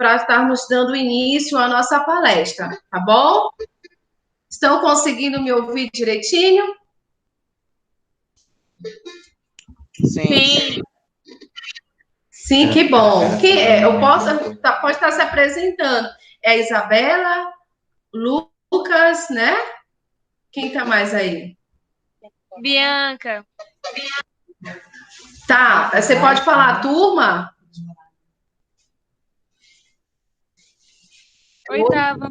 para estarmos dando início à nossa palestra, tá bom? Estão conseguindo me ouvir direitinho? Sim. Sim, que bom. Quem é? Pode estar se apresentando. É a Isabela, Lucas, né? Quem está mais aí? Bianca. Tá, você pode falar a turma? Oitava.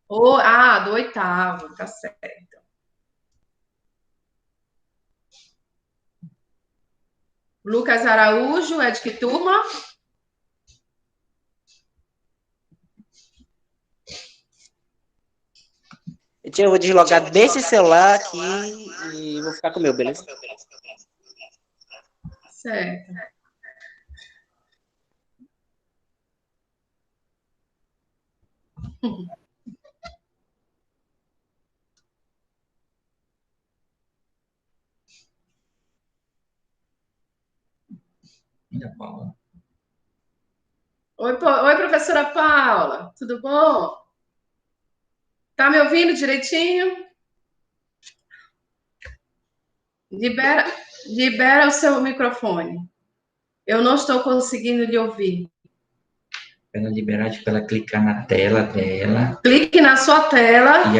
Do oitavo, tá certo. Lucas Araújo, é de que turma? Eu vou deslogar desse celular aqui e vou ficar com o meu, beleza? Certo. Oi, professora Paula, tudo bom? Tá me ouvindo direitinho? Libera o seu microfone. Eu não estou conseguindo lhe ouvir. Para ela liberar, para ela clicar na tela dela. Clique na sua tela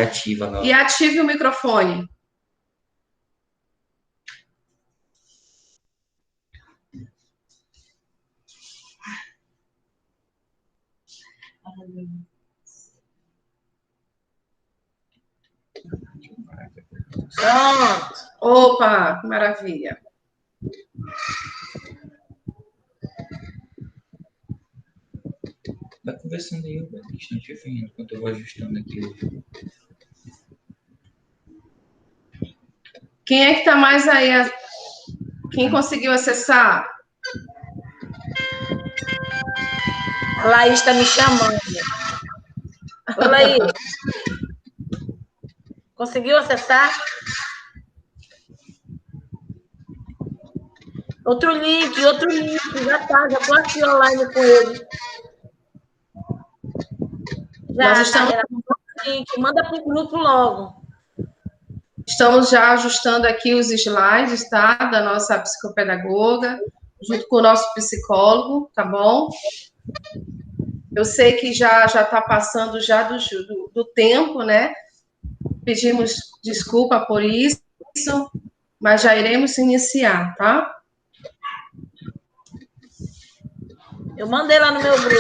e ative o microfone. Pronto. Opa, que maravilha. Vai conversando aí, Roberto, que estão te vendo, enquanto eu vou ajustando aqui. Quem é que está mais aí? Quem conseguiu acessar? A Laís está me chamando. Oi, Laís. Conseguiu acessar? Outro link, já estou aqui online com ele. Nós estamos... Manda para o grupo logo. Estamos já ajustando aqui os slides, tá? Da nossa psicopedagoga, junto com o nosso psicólogo, tá bom? Eu sei que já está passando já do tempo, né? Pedimos desculpa por isso, mas já iremos iniciar, tá? Eu mandei lá no meu grupo.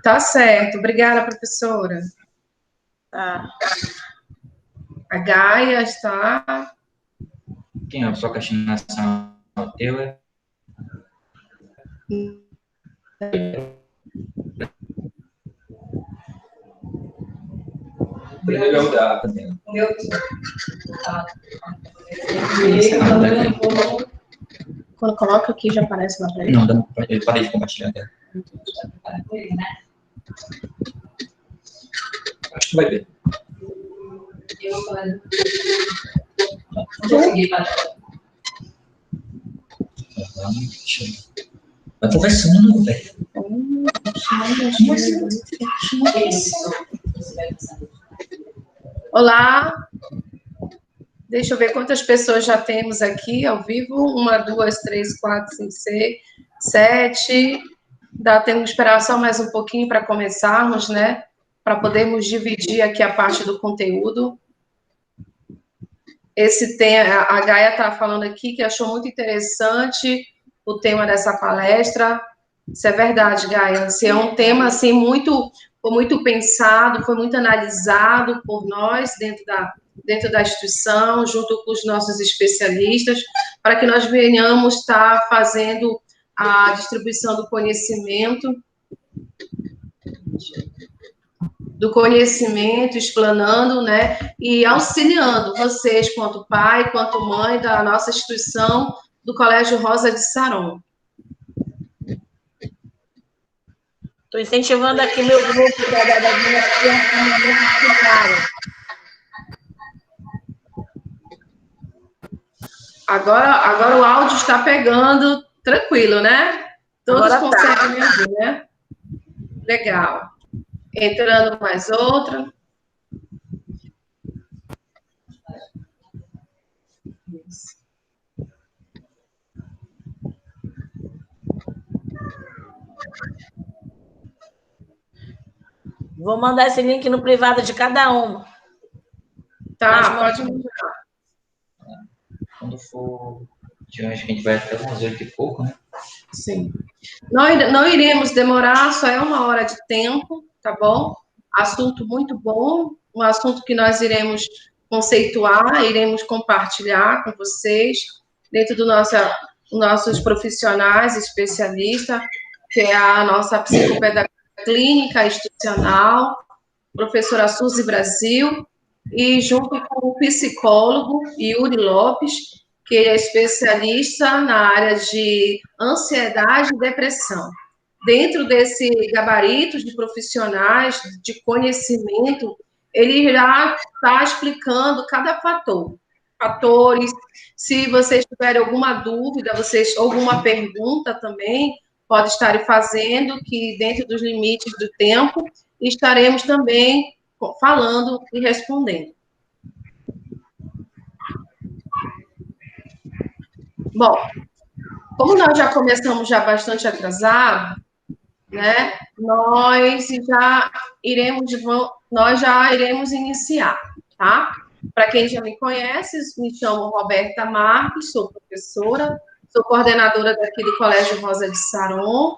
Tá certo. Obrigada, professora. Tá. A Gaia está... Quem é a sua castinação? O teu é? O meu... Quando coloca aqui, já aparece lá para ele? Não, eu parei de compartilhar. Acho que vai ver. Não consegui, Vai conversando, velho. Olá. Deixa eu ver quantas pessoas já temos aqui ao vivo. 1, 2, 3, 4, 5, 6, 7. Temos que esperar só mais um pouquinho para começarmos, né? Para podermos dividir aqui a parte do conteúdo. Esse tema, a Gaia está falando aqui que achou muito interessante o tema dessa palestra. Isso é verdade, Gaia. Assim, é um tema assim, foi muito pensado, foi muito analisado por nós dentro da instituição, junto com os nossos especialistas, para que nós venhamos estar fazendo a distribuição do conhecimento, explanando, né, e auxiliando vocês, quanto pai, quanto mãe da nossa instituição, do Colégio Rosa de Saron. Estou incentivando aqui meu grupo das minhas crianças. Agora o áudio está pegando tranquilo, né? Todos conseguem para me ouvir, né? Legal. Entrando mais outra. Vou mandar esse link no privado de cada uma. Tá, pode mandar. Quando for, eu acho que a gente vai até umas 8 e pouco, né? Sim. Não iremos demorar, só é 1 hora de tempo, tá bom? Assunto muito bom, um assunto que nós iremos conceituar, iremos compartilhar com vocês, dentro do nossos profissionais especialistas, que é a nossa psicopedagogia clínica institucional, professora Suzy Brasil, e junto com o psicólogo Yuri Lopes, que é especialista na área de ansiedade e depressão. Dentro desse gabarito de profissionais, de conhecimento, ele irá estar explicando cada fator. Fatores, se vocês tiverem alguma dúvida, alguma pergunta também, pode estar fazendo, que dentro dos limites do tempo, estaremos também falando e respondendo. Bom, como nós já começamos bastante atrasado, né, nós já iremos iniciar, tá? Para quem já me conhece, me chamo Roberta Marques, sou professora, sou coordenadora daqui do Colégio Rosa de Saron,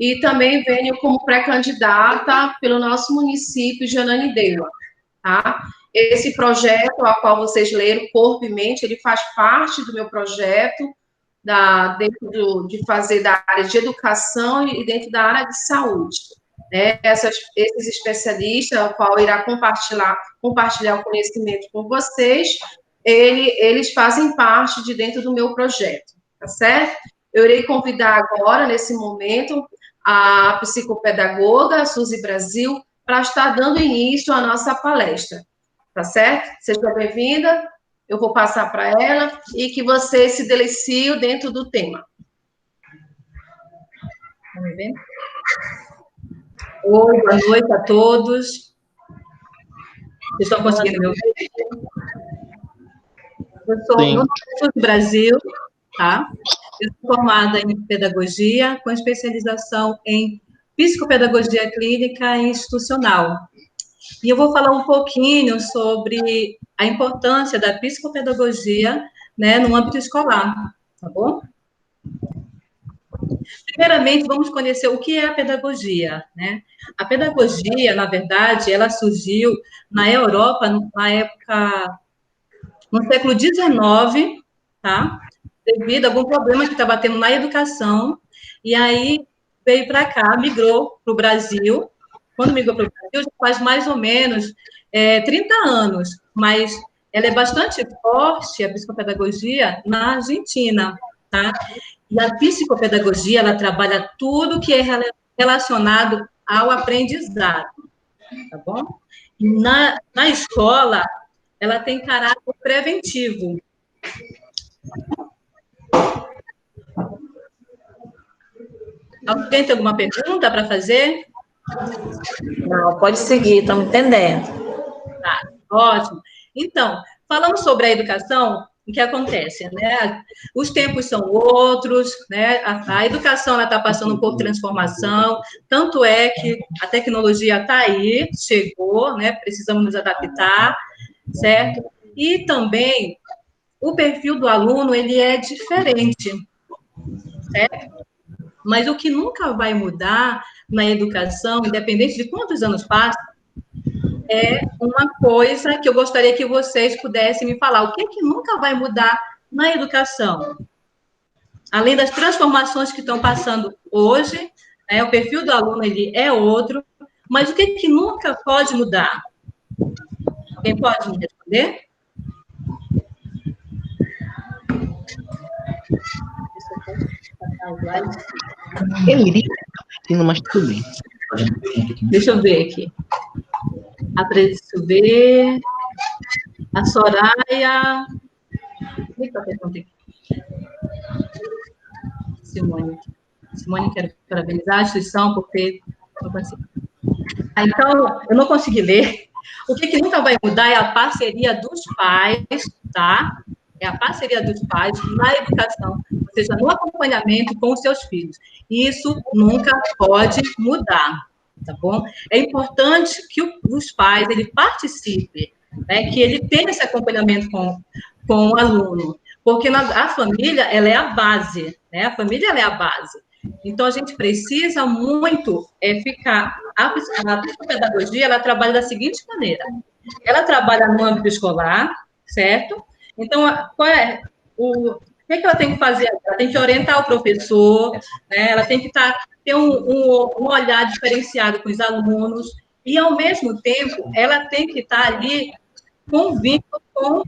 e também venho como pré-candidata pelo nosso município de Ananindeua, tá? Esse projeto, a qual vocês leram, Corpo e Mente, ele faz parte do meu projeto, dentro de fazer da área de educação e dentro da área de saúde. Né? Esses especialistas, o qual irá compartilhar o conhecimento com vocês, eles fazem parte de dentro do meu projeto, tá certo? Eu irei convidar agora, nesse momento, a psicopedagoga, a Suzy Brasil, para estar dando início à nossa palestra, tá certo? Seja bem-vinda. Eu vou passar para ela e que você se delicie dentro do tema. Vamos ver? Oi, boa noite a todos. Vocês estão conseguindo me ouvir? Eu sou do Brasil, tá? Eu sou formada em pedagogia, com especialização em psicopedagogia clínica e institucional. E eu vou falar um pouquinho sobre a importância da psicopedagogia, né, no âmbito escolar, tá bom? Primeiramente, vamos conhecer o que é a pedagogia, né? A pedagogia, na verdade, ela surgiu na Europa, no século XIX, tá? Devido a algum problema que estava tendo na educação, e aí veio para cá, migrou para o Brasil. Quando migrou para o Brasil, já faz mais ou menos 30 anos, mas ela é bastante forte, a psicopedagogia, na Argentina, tá? E a psicopedagogia, ela trabalha tudo que é relacionado ao aprendizado, tá bom? Na escola, ela tem caráter preventivo. Alguém tem alguma pergunta para fazer? Não, pode seguir, estamos entendendo. Tá, ótimo. Então, falando sobre a educação, o que acontece, né? Os tempos são outros, né? A educação está passando por transformação, tanto é que a tecnologia está aí, chegou, né? Precisamos nos adaptar, certo? E também o perfil do aluno, ele é diferente, certo? Mas o que nunca vai mudar na educação, independente de quantos anos passam, é uma coisa que eu gostaria que vocês pudessem me falar. O que nunca vai mudar na educação? Além das transformações que estão passando hoje, o perfil do aluno ele é outro, mas o que nunca pode mudar? Alguém pode me responder? Eu iria, mas tudo bem. Deixa eu ver aqui. Deixa eu ver. A Soraya. Simone. Simone, quero parabenizar a instituição por ter... Então, eu não consegui ler. O que nunca vai mudar é a parceria dos pais, tá? É a parceria dos pais na educação, ou seja, no acompanhamento com os seus filhos. Isso nunca pode mudar, tá bom? É importante que os pais, ele participe, né? Que ele tenha esse acompanhamento com o aluno, porque a família, ela é a base, né? A família, ela é a base. Então, a gente precisa muito ficar... A psicopedagogia, ela trabalha da seguinte maneira. Ela trabalha no âmbito escolar, certo? Então, o que ela tem que fazer? Ela tem que orientar o professor, né? Ela tem que ter um olhar diferenciado com os alunos, e, ao mesmo tempo, ela tem que estar ali com vínculo com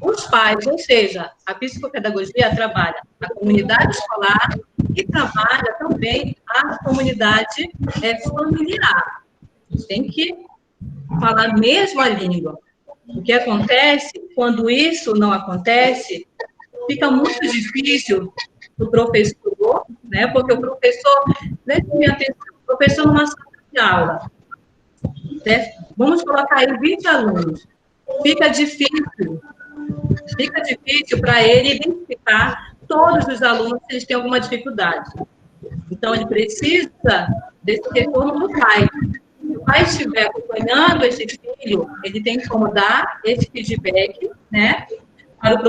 os pais, ou seja, a psicopedagogia trabalha a comunidade escolar e trabalha também a comunidade familiar. Tem que falar a mesma língua. O que acontece, quando isso não acontece, fica muito difícil para o professor, né? Porque o professor, o professor numa sala de aula, né? Vamos colocar aí 20 alunos, fica difícil para ele identificar todos os alunos se eles têm alguma dificuldade. Então, ele precisa desse retorno do pai. Se o pai estiver acompanhando esse filho, ele tem como dar esse feedback, né, para o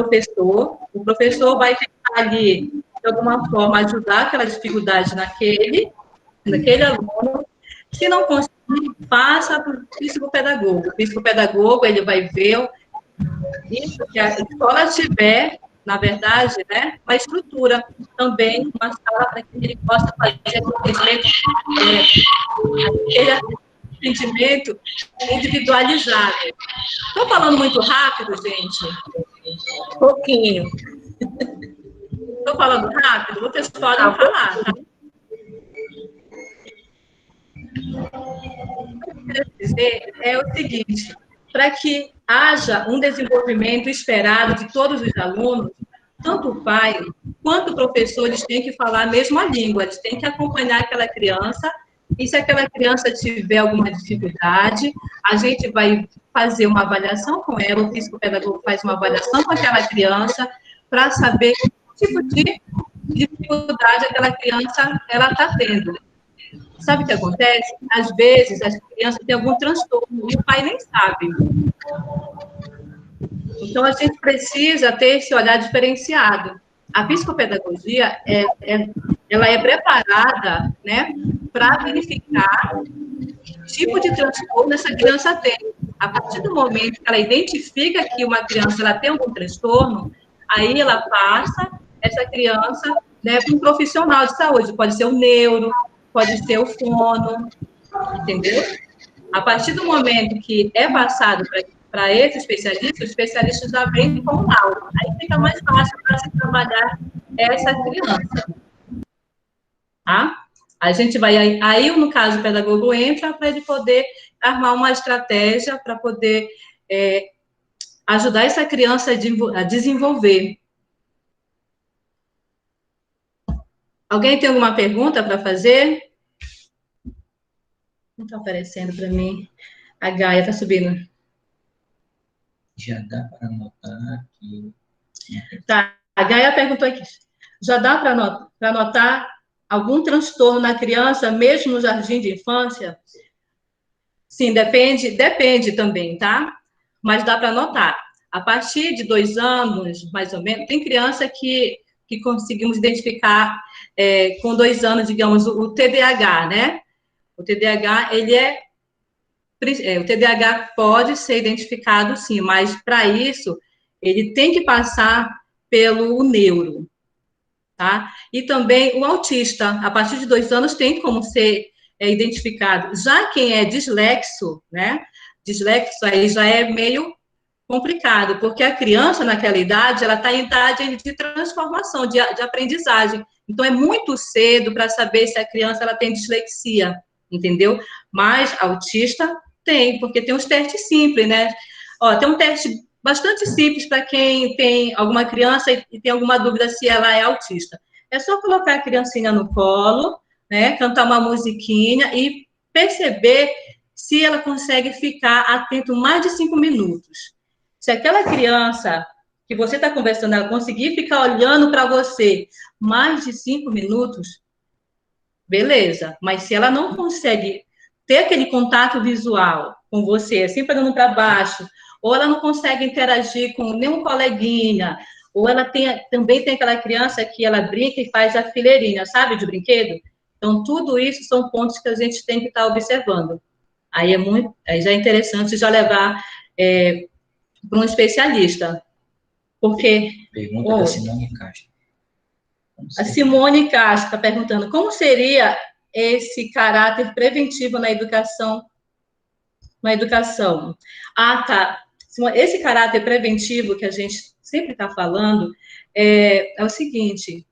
professor vai tentar ali, de alguma forma, ajudar aquela dificuldade naquele aluno. Se não conseguir, passa para o psicopedagogo. O psicopedagogo, ele vai ver isso que a escola tiver, na verdade, né, uma estrutura também, uma sala para que ele possa fazer aquele atendimento individualizado. Estou falando muito rápido, gente? Pouquinho. Estou falando rápido? Vocês podem falar, tá? O que eu quero dizer é o seguinte: para que haja um desenvolvimento esperado de todos os alunos, tanto o pai quanto o professor, eles têm que falar a mesma língua, eles têm que acompanhar aquela criança, e se aquela criança tiver alguma dificuldade, a gente vai fazer uma avaliação com ela, o psicopedagogo faz uma avaliação com aquela criança, para saber que tipo de dificuldade aquela criança está tendo. Sabe o que acontece? Às vezes, as crianças têm algum transtorno e o pai nem sabe. Então, a gente precisa ter esse olhar diferenciado. A psicopedagogia, ela é preparada, né, para verificar que tipo de transtorno essa criança tem. A partir do momento que ela identifica que uma criança ela tem algum transtorno, aí ela passa essa criança, né, para um profissional de saúde. Pode ser o neuro, pode ser o fono, entendeu? A partir do momento que é passado para esse especialista, os especialistas já vêm com o laudo. Aí fica mais fácil para se trabalhar essa criança. Tá? A gente vai... Aí, no caso, o pedagogo entra para ele poder armar uma estratégia para poder ajudar essa criança a desenvolver. Alguém tem alguma pergunta para fazer? Não está aparecendo para mim. A Gaia está subindo. Já dá para anotar aqui. Tá, a Gaia perguntou aqui. Já dá para notar algum transtorno na criança, mesmo no jardim de infância? Sim, depende também, tá? Mas dá para notar. A partir de 2 anos, mais ou menos, tem criança que conseguimos identificar com 2 anos, digamos, o TDAH, né? O TDAH, o TDAH pode ser identificado, sim, mas para isso, ele tem que passar pelo neuro, tá? E também o autista, a partir de 2 anos, tem como ser identificado. Já quem é dislexo, né? Dislexo aí já é meio complicado, porque a criança, naquela idade, ela está em idade de transformação, de aprendizagem. Então, é muito cedo para saber se a criança ela tem dislexia, entendeu? Mas autista tem, porque tem uns testes simples, né? Ó, tem um teste bastante simples para quem tem alguma criança e tem alguma dúvida se ela é autista. É só colocar a criancinha no colo, né, cantar uma musiquinha e perceber se ela consegue ficar atento mais de 5 minutos. Se aquela criança que você está conversando, ela conseguir ficar olhando para você mais de 5 minutos, beleza. Mas se ela não consegue ter aquele contato visual com você, sempre olhando para baixo, ou ela não consegue interagir com nenhum coleguinha, ou ela também tem aquela criança que ela brinca e faz a fileirinha, sabe, de brinquedo? Então, tudo isso são pontos que a gente tem que estar observando. Aí já é interessante já levar para um especialista. Porque... Pergunta da Simone Castro. A Simone Castro está perguntando como seria esse caráter preventivo na educação? Ah, tá. Esse caráter preventivo que a gente sempre está falando é o seguinte,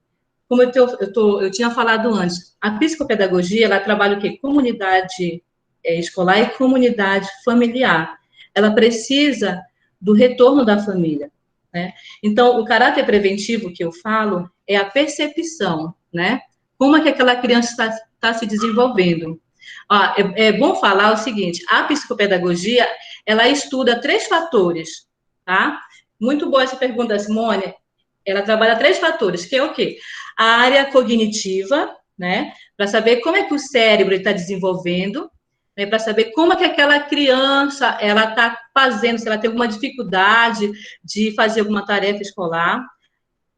como eu tinha falado antes, a psicopedagogia, ela trabalha o quê? Comunidade escolar e comunidade familiar. Ela precisa do retorno da família, né? Então, o caráter preventivo que eu falo é a percepção, né? Como é que aquela criança está se desenvolvendo. É bom falar o seguinte, a psicopedagogia, ela estuda 3 fatores, tá? Muito boa essa pergunta, Simone. Ela trabalha 3 fatores, que é o quê? A área cognitiva, né? Para saber como é que o cérebro está desenvolvendo, né? Para saber como é que aquela criança, ela está fazendo, se ela tem alguma dificuldade de fazer alguma tarefa escolar.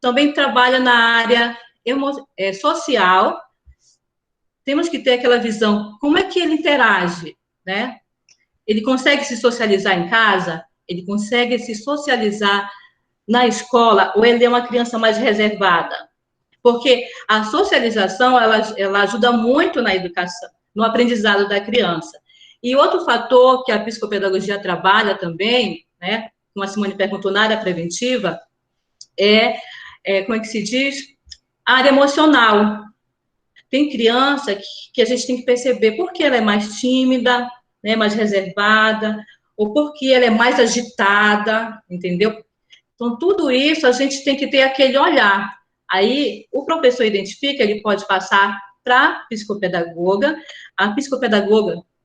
Também trabalha na área social. Temos que ter aquela visão, como é que ele interage, né? Ele consegue se socializar em casa? Ele consegue se socializar na escola? Ou ele é uma criança mais reservada? Porque a socialização, ela ajuda muito na educação, no aprendizado da criança. E outro fator que a psicopedagogia trabalha também, né? Como a Simone perguntou, na área preventiva, como é que se diz? A área emocional. Tem criança que a gente tem que perceber por que ela é mais tímida, né, mais reservada, ou porque ela é mais agitada, entendeu? Então, tudo isso a gente tem que ter aquele olhar. Aí, o professor identifica, ele pode passar para a psicopedagoga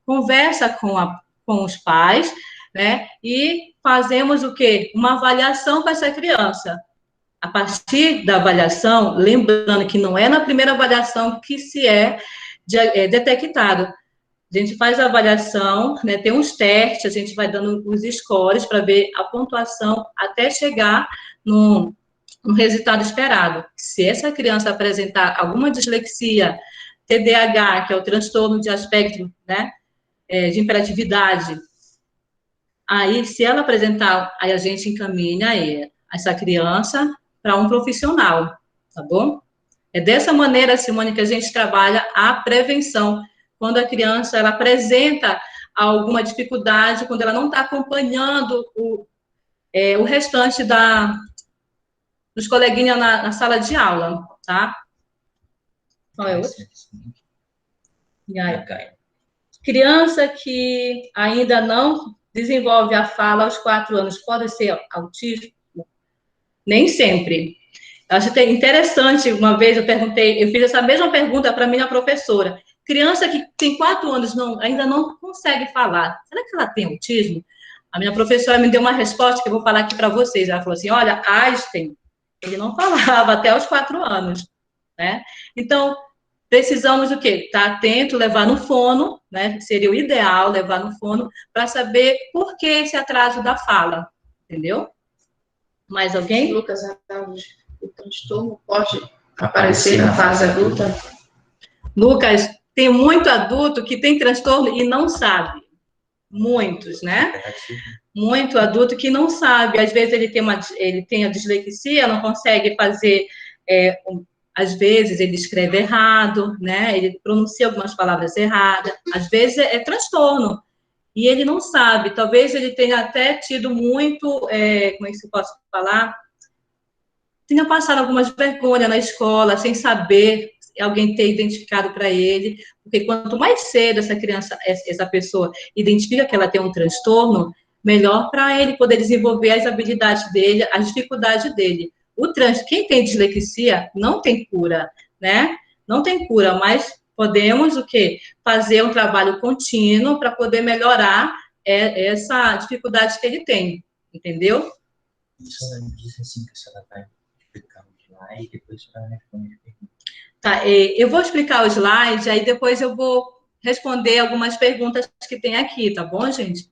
conversa com os pais, né, e fazemos o quê? Uma avaliação com essa criança. A partir da avaliação, lembrando que não é na primeira avaliação que se é detectado. A gente faz a avaliação, né, tem uns testes, a gente vai dando os scores para ver a pontuação até chegar no resultado esperado. Se essa criança apresentar alguma dislexia, TDAH, que é o transtorno de aspecto, né, de hiperatividade, aí, se ela apresentar, aí a gente encaminha essa criança para um profissional, tá bom? É dessa maneira, Simone, que a gente trabalha a prevenção, quando a criança, ela apresenta alguma dificuldade, quando ela não está acompanhando o restante dos coleguinhas na sala de aula, tá? Qual é outro? E aí, criança que ainda não desenvolve a fala aos 4 anos, pode ser autismo? Nem sempre. Eu acho interessante, uma vez eu fiz essa mesma pergunta para minha professora. Criança que tem 4 anos ainda não consegue falar, será que ela tem autismo? A minha professora me deu uma resposta que eu vou falar aqui para vocês. Ela falou assim, olha, Einstein, ele não falava até os 4 anos, né? Então, precisamos o quê? Estar atento, levar no fono, né? Seria o ideal levar no fono para saber por que esse atraso da fala, entendeu? Mais alguém? Lucas, o transtorno pode aparecer na fase adulta? Lucas, tem muito adulto que tem transtorno e não sabe. Muitos, né? Muito adulto que não sabe. Às vezes ele tem a dislexia, não consegue fazer... às vezes ele escreve errado, né? Ele pronuncia algumas palavras erradas. Às vezes é transtorno. E ele não sabe, talvez ele tenha até tido muito, como é que eu posso falar? Tenha passado algumas vergonhas na escola, sem saber alguém ter identificado para ele, porque quanto mais cedo essa pessoa identifica que ela tem um transtorno, melhor para ele poder desenvolver as habilidades dele, as dificuldades dele. Quem tem dislexia não tem cura, né? Não tem cura, mas podemos o quê? Fazer um trabalho contínuo para poder melhorar essa dificuldade que ele tem, entendeu? A senhora disse assim que a senhora vai explicar o slide e depois a senhora responde as perguntas. Tá, eu vou explicar o slide, aí depois eu vou responder algumas perguntas que tem aqui, tá bom, gente?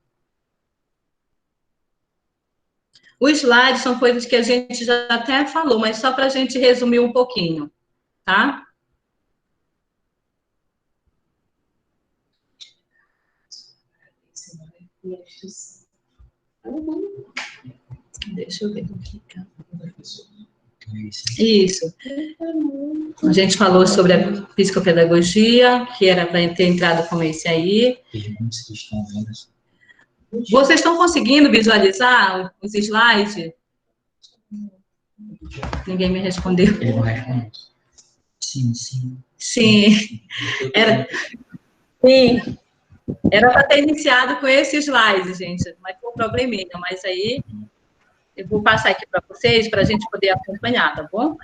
Os slides são coisas que a gente já até falou, mas só para a gente resumir um pouquinho, tá? Deixa eu ver. Isso. A gente falou sobre a psicopedagogia, que era para ter entrado como esse aí. Perguntas que estão vendo. Vocês estão conseguindo visualizar os slides? Ninguém me respondeu. Ele não responde. Sim, sim. Sim. Era para ter iniciado com esse slide, gente, mas foi um probleminha. Mas aí eu vou passar aqui para vocês, para a gente poder acompanhar, tá bom?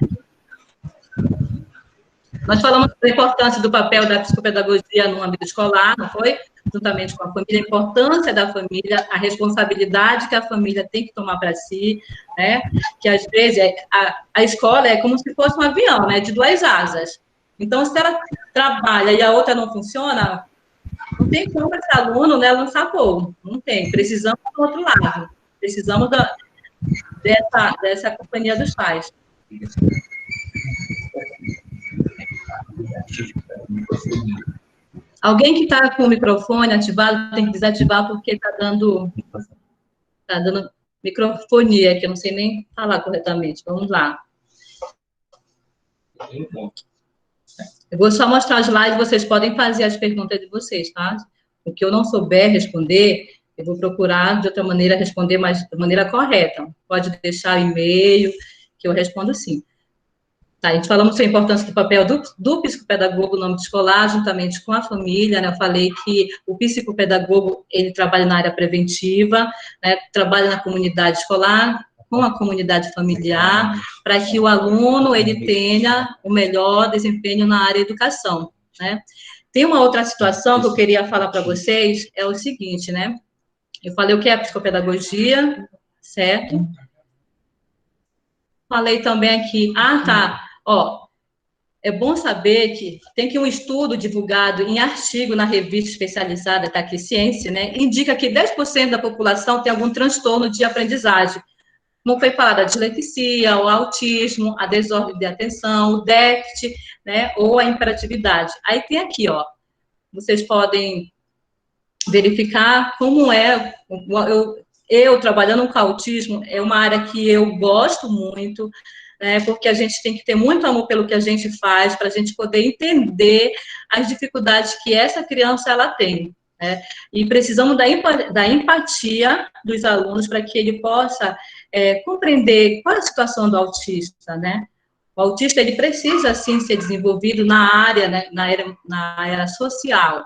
Nós falamos da importância do papel da psicopedagogia no âmbito escolar, não foi? Juntamente com a família, a importância da família, a responsabilidade que a família tem que tomar para si, né? Que às vezes a escola é como se fosse um avião, né? De duas asas. Então, se ela trabalha e a outra não funciona, não tem como esse aluno, né, lançar voo. Não tem. Precisamos do outro lado. Precisamos dessa companhia dos pais. Alguém que está com o microfone ativado tem que desativar porque está dando microfonia, que eu não sei nem falar corretamente. Vamos lá. Eu vou só mostrar as slides, vocês podem fazer as perguntas de vocês, tá? O que eu não souber responder, eu vou procurar de outra maneira responder, mas de maneira correta. Pode deixar o e-mail, que eu respondo sim. Tá, a gente falamos sobre a importância do papel do psicopedagogo no âmbito escolar, juntamente com a família, né? Eu falei que o psicopedagogo, ele trabalha na área preventiva, né? Trabalha na comunidade escolar, com a comunidade familiar, para que o aluno, ele tenha o melhor desempenho na área educação, né? Tem uma outra situação que eu queria falar para vocês, é o seguinte, né? Eu falei o que é a psicopedagogia, certo? Falei também aqui, ó, é bom saber que tem que um estudo divulgado em artigo na revista especializada, tá aqui, Ciência, né, indica que 10% da população tem algum transtorno de aprendizagem, como foi falado, a dislexia, o autismo, a desordem de atenção, o déficit, né, ou a hiperatividade. Aí tem aqui, ó, vocês podem verificar como é, eu trabalhando com autismo, é uma área que eu gosto muito, né, porque a gente tem que ter muito amor pelo que a gente faz, para a gente poder entender as dificuldades que essa criança, ela tem, né, e precisamos da empatia dos alunos para que ele possa compreender qual é a situação do autista, né. O autista, ele precisa, sim, ser desenvolvido na área, né, na área social,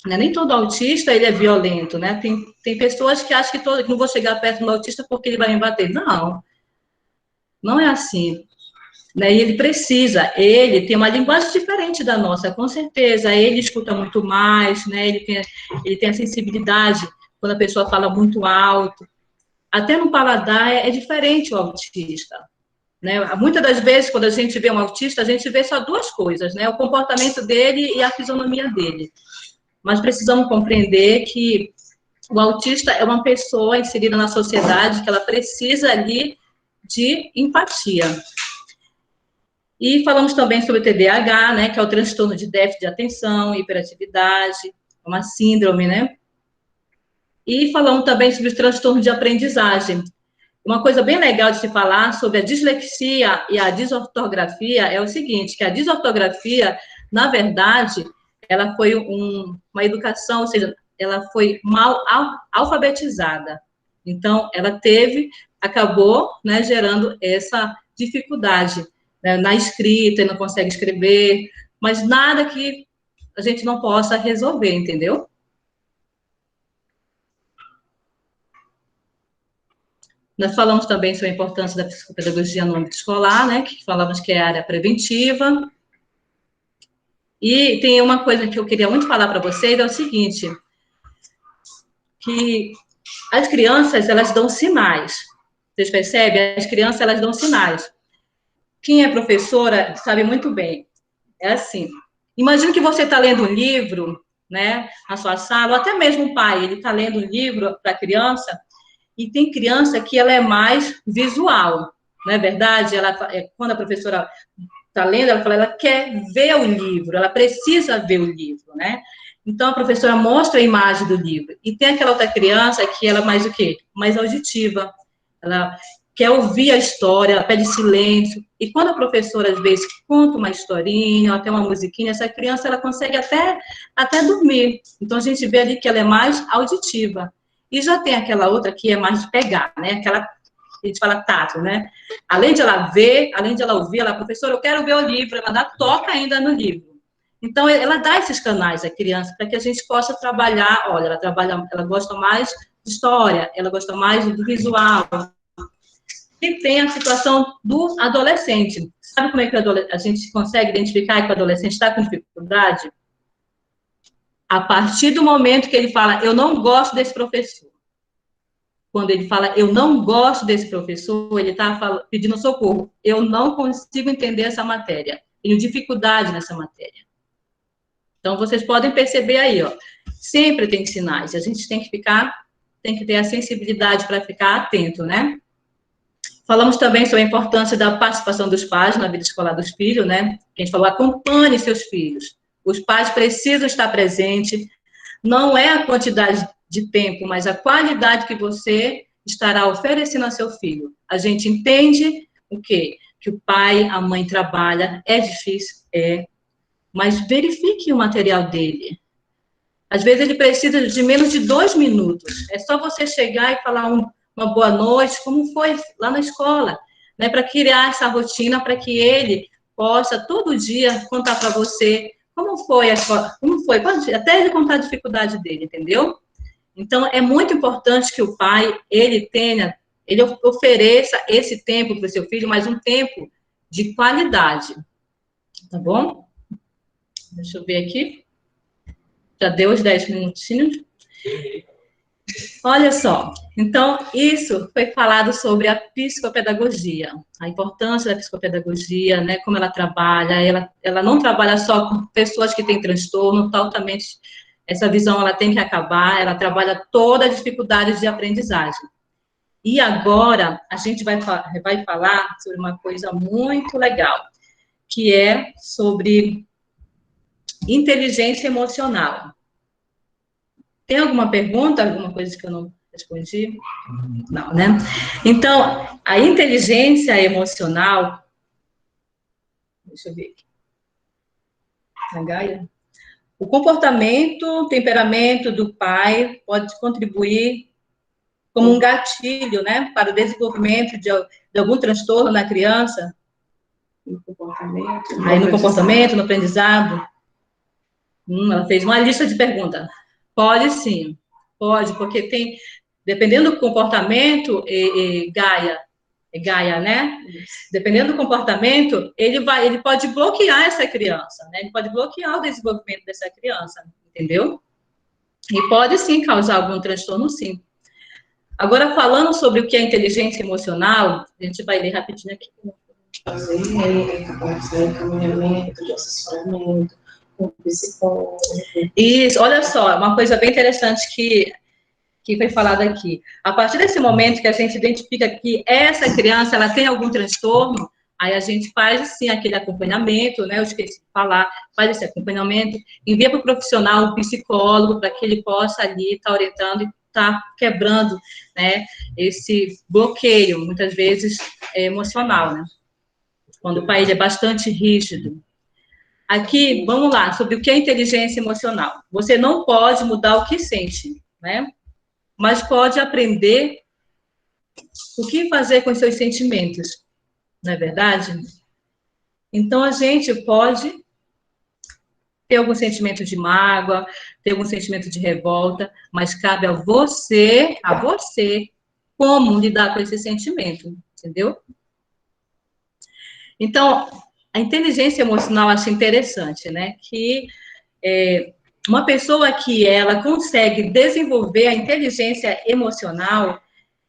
né? Nem todo autista, ele é violento, né? Tem pessoas que acham que não vou chegar perto do autista porque ele vai me bater. Não, não é assim. Né? E ele tem uma linguagem diferente da nossa, com certeza. Ele escuta muito mais, né? Ele tem a sensibilidade quando a pessoa fala muito alto. Até no paladar é diferente o autista. Né? Muitas das vezes, quando a gente vê um autista, a gente vê só duas coisas, né? O comportamento dele e a fisionomia dele. Mas precisamos compreender que o autista é uma pessoa inserida na sociedade, que ela precisa ali de empatia. E falamos também sobre o TDAH, né, que é o transtorno de déficit de atenção, hiperatividade, uma síndrome, né? E falamos também sobre os transtornos de aprendizagem. Uma coisa bem legal de se falar sobre a dislexia e a disortografia é o seguinte, que a disortografia, na verdade, ela foi uma educação, ou seja, ela foi mal alfabetizada. Então, ela acabou, né, gerando essa dificuldade, né, na escrita, não consegue escrever, mas nada que a gente não possa resolver, entendeu? Nós falamos também sobre a importância da psicopedagogia no âmbito escolar, né, que falamos que é a área preventiva. E tem uma coisa que eu queria muito falar para vocês, é o seguinte, que as crianças, elas dão sinais. Vocês percebem? As crianças, elas dão sinais. Quem é professora sabe muito bem. É assim, imagina que você está lendo um livro, né, na sua sala, ou até mesmo o pai, ele está lendo um livro para a criança, e tem criança que ela é mais visual, não é verdade? Quando a professora está lendo, ela fala, ela quer ver o livro, ela precisa ver o livro, né? Então, a professora mostra a imagem do livro. E tem aquela outra criança que ela é mais o quê? Mais auditiva. Ela quer ouvir a história, ela pede silêncio. E quando a professora, às vezes, conta uma historinha, ou até uma musiquinha, essa criança, ela consegue até dormir. Então, a gente vê ali que ela é mais auditiva. E já tem aquela outra que é mais de pegar, né? Aquela, a gente fala tato, né? Além de ela ver, além de ela ouvir, ela, professora, eu quero ver o livro, ela dá toca ainda no livro. Então, ela dá esses canais à criança para que a gente possa trabalhar, olha, ela gosta mais de história, ela gosta mais do visual. E tem a situação do adolescente. Sabe como é que a gente consegue identificar que o adolescente está com dificuldade? A partir do momento que ele fala, eu não gosto desse professor. Quando ele fala, eu não gosto desse professor, ele está pedindo socorro. Eu não consigo entender essa matéria. Tenho dificuldade nessa matéria. Então, vocês podem perceber aí, ó. Sempre tem sinais. A gente tem que ter a sensibilidade para ficar atento, né? Falamos também sobre a importância da participação dos pais na vida escolar dos filhos, né? A gente falou, acompanhe seus filhos. Os pais precisam estar presentes. Não é a quantidade de tempo, mas a qualidade que você estará oferecendo ao seu filho. A gente entende o quê? Que o pai, a mãe trabalha, é difícil, mas verifique o material dele. Às vezes ele precisa de menos de 2 minutos. É só você chegar e falar uma boa noite, como foi lá na escola, né? Para criar essa rotina, para que ele possa todo dia contar para você como foi a escola, como foi, até ele contar a dificuldade dele, entendeu? Então, é muito importante que o pai, ele ofereça esse tempo para o seu filho, mas um tempo de qualidade, tá bom? Deixa eu ver aqui. Já deu os 10 minutinhos. Olha só, então, isso foi falado sobre a psicopedagogia, a importância da psicopedagogia, né, como ela trabalha, ela não trabalha só com pessoas que têm transtorno, totalmente, essa visão ela tem que acabar, ela trabalha toda a dificuldade de aprendizagem. E agora, a gente vai falar sobre uma coisa muito legal, que é sobre inteligência emocional. Tem alguma pergunta, alguma coisa que eu não respondi? Não, né? Então, a inteligência emocional... Deixa eu ver aqui. A Gaia? O comportamento, o temperamento do pai pode contribuir como um gatilho, né? Para o desenvolvimento de algum transtorno na criança. No comportamento, no aprendizado. Ela fez uma lista de perguntas. Pode sim, pode, porque tem, dependendo do comportamento, Gaia, né? Dependendo do comportamento, ele pode bloquear essa criança, né? Ele pode bloquear o desenvolvimento dessa criança, entendeu? E pode sim causar algum transtorno, sim. Agora, falando sobre o que é inteligência emocional, a gente vai ler rapidinho aqui. Fazer encaminhamento de assessoramento, com psicólogo. Isso, olha só, uma coisa bem interessante que foi falado aqui. A partir desse momento que a gente identifica que essa criança, ela tem algum transtorno, aí a gente faz, sim, aquele acompanhamento, né, eu esqueci de falar, faz esse acompanhamento, envia para o profissional, um psicólogo, para que ele possa ali estar orientando e estar quebrando, né, esse bloqueio, muitas vezes, emocional, né, quando o pai é bastante rígido. Aqui, vamos lá, sobre o que é inteligência emocional. Você não pode mudar o que sente, né? Mas pode aprender o que fazer com os seus sentimentos, não é verdade? Então, a gente pode ter algum sentimento de mágoa, ter algum sentimento de revolta, mas cabe a você como lidar com esse sentimento, entendeu? Então, a inteligência emocional eu acho interessante, né? Que uma pessoa que ela consegue desenvolver a inteligência emocional,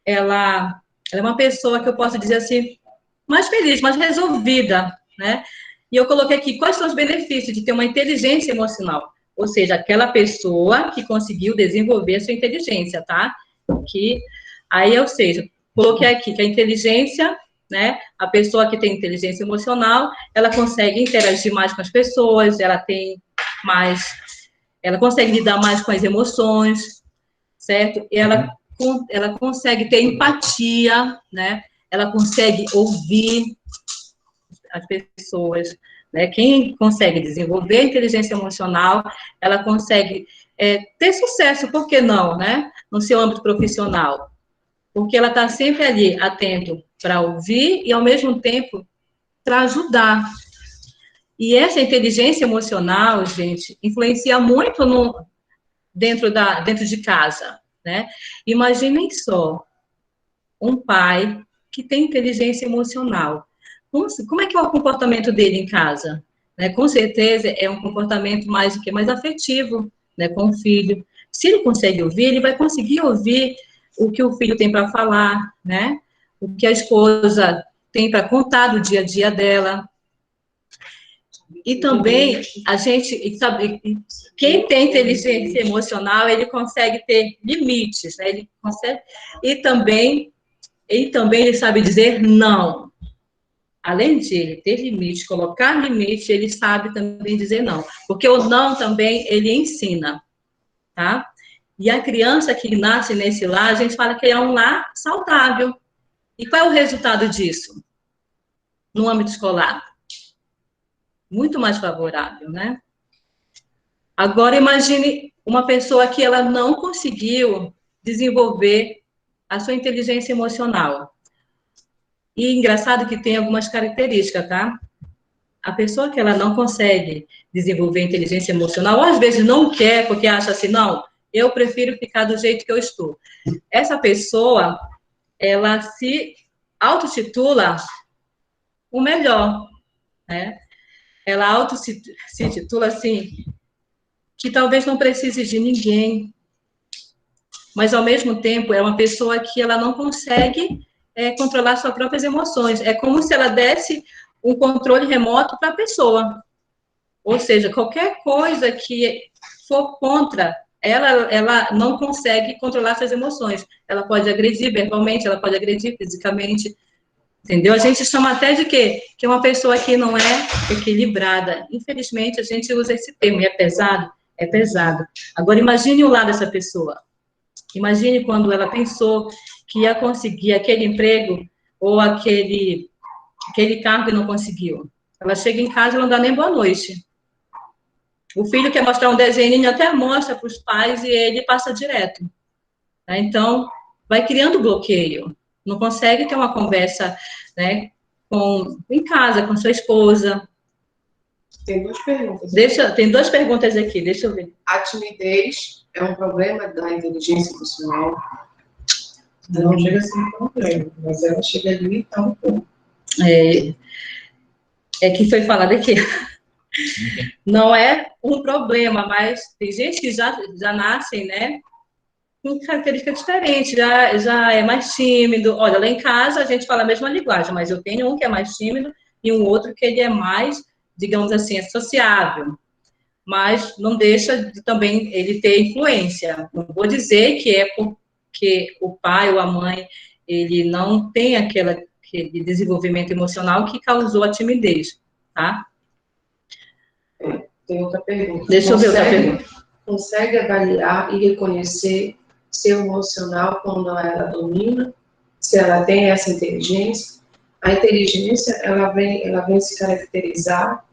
ela é uma pessoa que eu posso dizer assim, mais feliz, mais resolvida, né? E eu coloquei aqui, quais são os benefícios de ter uma inteligência emocional? Ou seja, aquela pessoa que conseguiu desenvolver a sua inteligência, tá? Aí, ou seja, coloquei aqui que a inteligência, né? A pessoa que tem inteligência emocional, ela consegue interagir mais com as pessoas, ela consegue lidar mais com as emoções, certo? Ela consegue ter empatia, né? Ela consegue ouvir as pessoas, né? Quem consegue desenvolver a inteligência emocional, ela consegue ter sucesso, por que não, né? No seu âmbito profissional. Porque ela está sempre ali, atento para ouvir e, ao mesmo tempo, para ajudar. E essa inteligência emocional, gente, influencia muito dentro de casa, né? Imaginem só, um pai que tem inteligência emocional. Como é que é o comportamento dele em casa? Né? Com certeza é um comportamento mais afetivo, né, com o filho. Se ele consegue ouvir, ele vai conseguir ouvir o que o filho tem para falar, né? O que a esposa tem para contar do dia a dia dela. E também, a gente sabe, quem tem inteligência emocional, ele consegue ter limites, né? Ele consegue, e também ele sabe dizer não. Além de ele ter limite, colocar limite, ele sabe também dizer não. Porque o não também, ele ensina, tá? E a criança que nasce nesse lar, a gente fala que é um lar saudável. E qual é o resultado disso? No âmbito escolar? Muito mais favorável, né? Agora, imagine uma pessoa que ela não conseguiu desenvolver a sua inteligência emocional. E engraçado que tem algumas características, tá? A pessoa que ela não consegue desenvolver inteligência emocional, ou às vezes não quer, porque acha assim, não, eu prefiro ficar do jeito que eu estou. Essa pessoa, ela se autotitula o melhor, né? Ela se titula assim, que talvez não precise de ninguém, mas ao mesmo tempo é uma pessoa que ela não consegue controlar suas próprias emoções. É como se ela desse um controle remoto para a pessoa. Ou seja, qualquer coisa que for contra ela não consegue controlar suas emoções. Ela pode agredir verbalmente, ela pode agredir fisicamente, entendeu? A gente chama até de quê? Que é uma pessoa que não é equilibrada. Infelizmente, a gente usa esse termo, e é pesado? É pesado. Agora, imagine o lado dessa pessoa. Imagine quando ela pensou que ia conseguir aquele emprego ou aquele cargo e não conseguiu. Ela chega em casa e não dá nem boa noite. O filho quer mostrar um desenho, até mostra para os pais e ele passa direto. Tá? Então, vai criando bloqueio. Não consegue ter uma conversa, né, em casa, com sua esposa. Tem duas perguntas. Tem duas perguntas aqui, deixa eu ver. A timidez é um problema da inteligência emocional? Não chega a ser um problema, mas ela chega a limitar um pouco. Que foi falado aqui. Não é um problema, mas tem gente que já nascem, né, com características diferentes, já é mais tímido. Olha, lá em casa a gente fala a mesma linguagem, mas eu tenho um que é mais tímido e um outro que ele é mais, digamos assim, sociável. Mas não deixa de também ele ter influência. Não vou dizer que é porque o pai ou a mãe, ele não tem aquele desenvolvimento emocional que causou a timidez, tá? Tem outra pergunta. Deixa eu ver outra pergunta. Consegue avaliar e reconhecer seu emocional quando ela domina? Se ela tem essa inteligência? A inteligência, ela vem se caracterizar,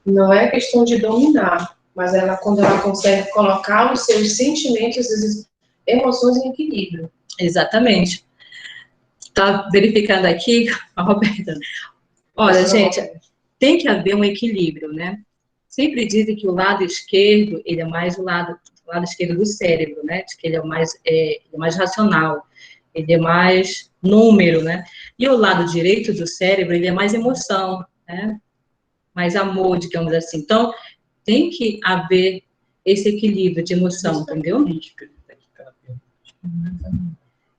não é questão de dominar, mas quando ela consegue colocar os seus sentimentos e emoções em equilíbrio. Exatamente. Está verificando aqui, a Roberta. Olha, gente, tem que haver um equilíbrio, né? Sempre dizem que o lado esquerdo, ele é mais o lado esquerdo do cérebro, né? Que ele é mais racional. ele é mais número, né? E o lado direito do cérebro, ele é mais emoção, né? Mais amor, digamos assim. Então, tem que haver esse equilíbrio de emoção, entendeu?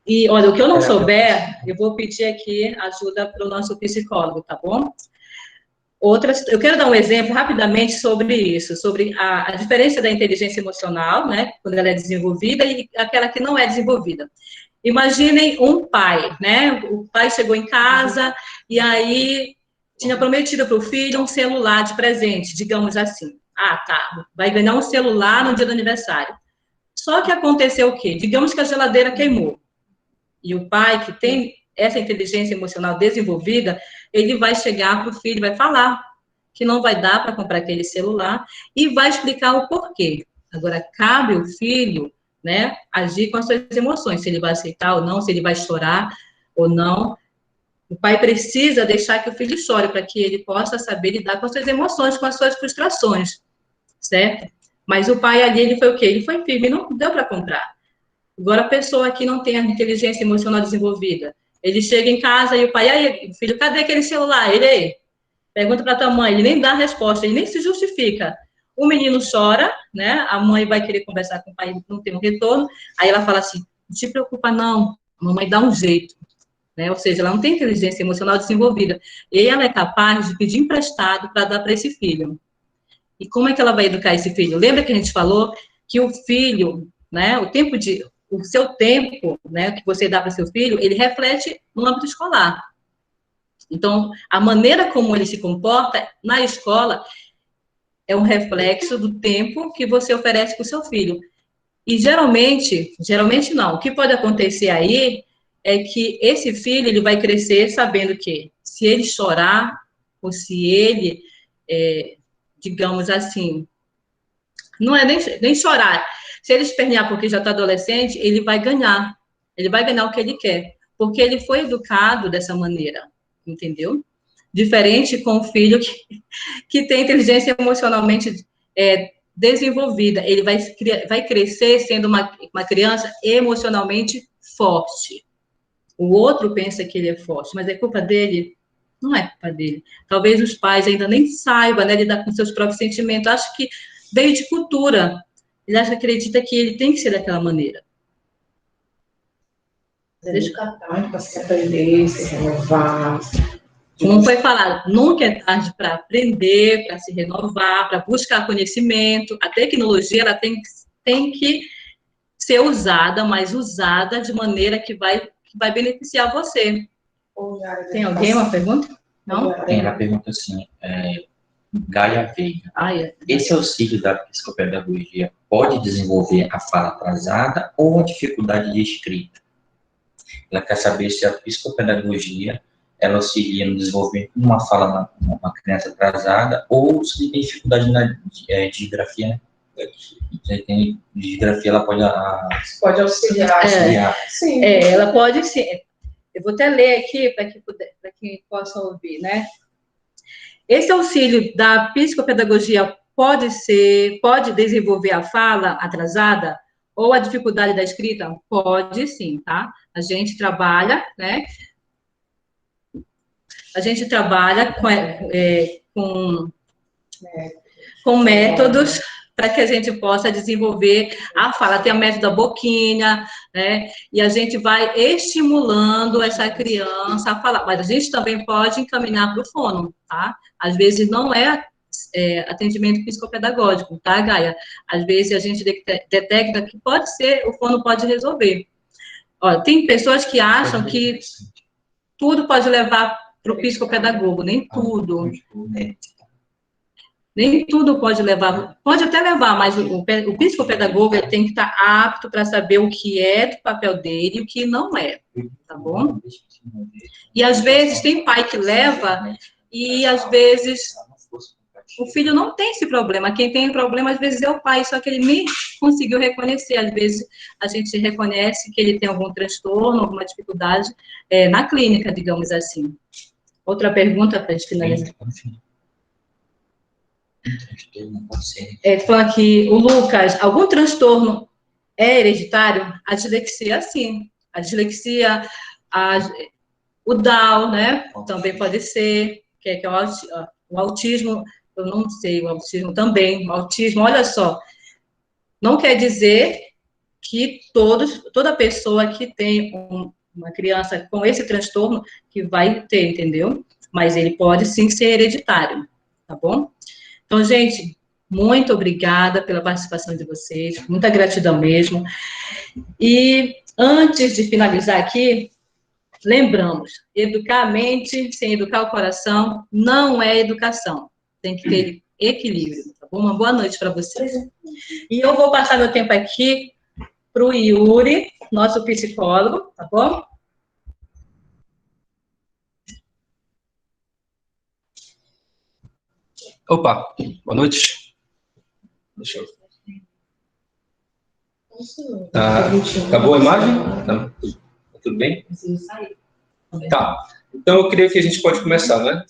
E, olha, o que eu não souber, eu vou pedir aqui ajuda para o nosso psicólogo, tá bom? Eu quero dar um exemplo rapidamente sobre isso, sobre a diferença da inteligência emocional, né, quando ela é desenvolvida e aquela que não é desenvolvida. Imaginem um pai, né, o pai chegou em casa e aí tinha prometido para o filho um celular de presente, digamos assim. Ah, tá, vai ganhar um celular no dia do aniversário. Só que aconteceu o quê? Digamos que a geladeira queimou. E o pai, que tem essa inteligência emocional desenvolvida, ele vai chegar para o filho, vai falar que não vai dar para comprar aquele celular e vai explicar o porquê. Agora, cabe ao filho, né, agir com as suas emoções, se ele vai aceitar ou não, se ele vai chorar ou não. O pai precisa deixar que o filho chore para que ele possa saber lidar com as suas emoções, com as suas frustrações, certo? Mas o pai ali, ele foi o quê? Ele foi firme, não deu para comprar. Agora, a pessoa que não tem a inteligência emocional desenvolvida, ele chega em casa e o pai, aí, filho, cadê aquele celular? Ele aí, pergunta para a tua mãe, ele nem dá resposta, ele nem se justifica. O menino chora, né? A mãe vai querer conversar com o pai, não tem um retorno, aí ela fala assim, não te preocupa não, a mamãe dá um jeito, né? Ou seja, ela não tem inteligência emocional desenvolvida. E ela é capaz de pedir emprestado para dar para esse filho. E como é que ela vai educar esse filho? Lembra que a gente falou que o filho, né, o seu tempo, né, que você dá para seu filho, ele reflete no âmbito escolar. Então, a maneira como ele se comporta na escola é um reflexo do tempo que você oferece para o seu filho. E geralmente não, o que pode acontecer aí é que esse filho, ele vai crescer sabendo que se ele chorar, ou se ele, digamos assim, não é nem chorar, se ele espernear porque já está adolescente, ele vai ganhar o que ele quer, porque ele foi educado dessa maneira, entendeu? Diferente com o filho que tem inteligência emocionalmente desenvolvida, ele vai crescer sendo uma criança emocionalmente forte. O outro pensa que ele é forte, mas é culpa dele? Não é culpa dele. Talvez os pais ainda nem saibam, né, lidar com seus próprios sentimentos. Acho que veio de cultura. Ele acredita que ele tem que ser daquela maneira. Para se aprender, se renovar. Como foi falado, nunca é tarde para aprender, para se renovar, para buscar conhecimento. A tecnologia ela tem que ser usada, mas usada de maneira que vai beneficiar você. Tem alguém uma pergunta? Não? Tem, ela pergunta assim, Gaia Veiga. Esse auxílio da psicopedagogia pode desenvolver a fala atrasada ou a dificuldade de escrita? Ela quer saber se a psicopedagogia ela auxilia no desenvolvimento de uma fala numa criança atrasada ou se tem dificuldade na digrafia, né? Tem digrafia, ela pode auxiliar. Sim. Ela pode sim. Eu vou até ler aqui para que possa ouvir, né? Esse auxílio da psicopedagogia pode desenvolver a fala atrasada ou a dificuldade da escrita? Pode sim, tá? A gente trabalha, né? A gente trabalha com métodos para que a gente possa desenvolver a fala. Tem a método da boquinha, né? E a gente vai estimulando essa criança a falar. Mas a gente também pode encaminhar para o fono, tá? Às vezes não é atendimento psicopedagógico, tá, Gaia? Às vezes a gente detecta que pode ser, o fono pode resolver. Ó, tem pessoas que acham que tudo pode levar para o psicopedagogo, nem tudo. Nem tudo pode levar, pode até levar, mas o psicopedagogo ele tem que estar apto para saber o que é do papel dele e o que não é, tá bom? E às vezes tem pai que leva e às vezes o filho não tem esse problema. Quem tem problema às vezes é o pai, só que ele nem conseguiu reconhecer. Às vezes a gente reconhece que ele tem algum transtorno, alguma dificuldade na clínica, digamos assim. Outra pergunta para a gente finalizar. Falando aqui, o Lucas, algum transtorno é hereditário? A dislexia, sim. a dislexia, o Down, né? Também pode ser, que é o autismo, eu não sei, o autismo também, o autismo, olha só, não quer dizer que toda pessoa que tem uma criança com esse transtorno que vai ter, entendeu? Mas ele pode sim ser hereditário, tá bom? Então, gente, muito obrigada pela participação de vocês, muita gratidão mesmo. E antes de finalizar aqui, lembramos, educar a mente sem educar o coração não é educação, tem que ter equilíbrio, tá bom? Uma boa noite para vocês. E eu vou passar meu tempo aqui para o Yuri, nosso psicólogo, tá bom? Opa, boa noite. Deixa eu... Tá boa a imagem? Tá tudo bem? Tá. Então, eu creio que a gente pode começar, né?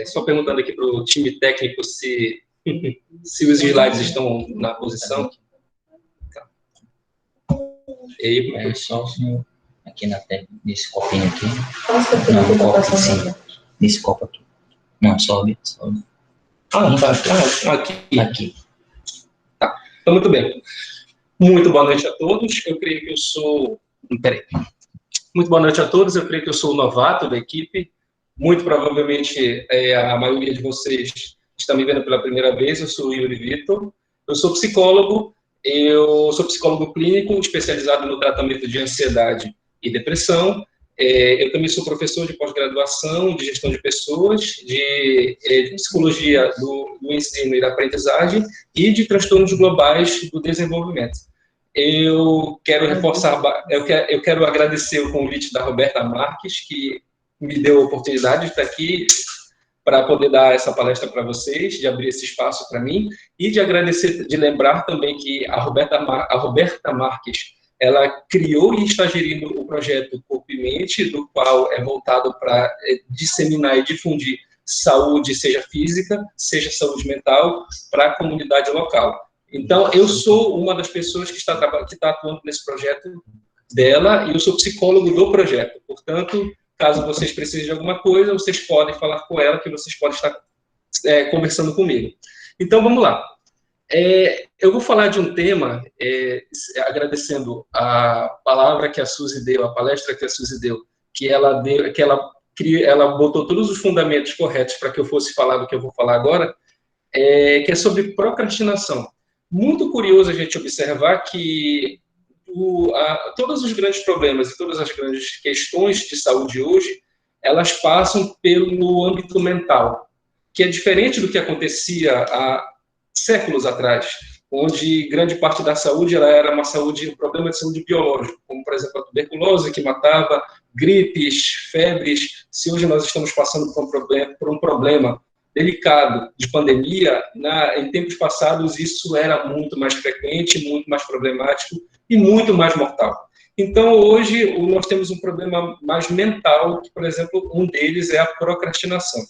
Só perguntando aqui para o time técnico se os slides estão na posição. Tá. E aí, só o senhor aqui na tela, nesse copinho aqui. Não, no copo aqui, sim. Nesse copo aqui. Não, sobe. Não tá. Aqui. Tá. Então, muito bem. Muito boa noite a todos. Eu creio que eu sou... Muito boa noite a todos. Eu creio que eu sou o novato da equipe. Muito provavelmente a maioria de vocês está me vendo pela primeira vez. Eu sou o Yuri Vitor. Eu sou psicólogo. Eu sou psicólogo clínico, especializado no tratamento de ansiedade e depressão. Eu também sou professor de pós-graduação, de gestão de pessoas, de psicologia do ensino e da aprendizagem e de transtornos globais do desenvolvimento. Eu quero reforçar, eu quero agradecer o convite da Roberta Marques, que me deu a oportunidade de estar aqui para poder dar essa palestra para vocês, de abrir esse espaço para mim, e de agradecer, de lembrar também que a Roberta Marques, ela criou e está gerindo o projeto Corpo e Mente, do qual é voltado para disseminar e difundir saúde, seja física, seja saúde mental, para a comunidade local. Então, eu sou uma das pessoas que está atuando nesse projeto dela, e eu sou psicólogo do projeto. Portanto, caso vocês precisem de alguma coisa, vocês podem falar com ela, que vocês podem estar conversando comigo. Então, vamos lá. Eu vou falar de um tema, agradecendo a palavra que a Suzy deu, a palestra que a Suzy deu, que ela botou todos os fundamentos corretos para que eu fosse falar do que eu vou falar agora, que é sobre procrastinação. Muito curioso a gente observar que todos os grandes problemas e todas as grandes questões de saúde hoje, elas passam pelo âmbito mental, que é diferente do que acontecia há séculos atrás, onde grande parte da saúde ela era um problema de saúde biológico, como, por exemplo, a tuberculose, que matava, gripes, febres. Se hoje nós estamos passando por um problema delicado de pandemia, em tempos passados isso era muito mais frequente, muito mais problemático e muito mais mortal. Então, hoje, nós temos um problema mais mental, que, por exemplo, um deles é a procrastinação.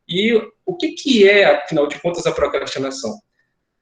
E o que é, afinal de contas, a procrastinação?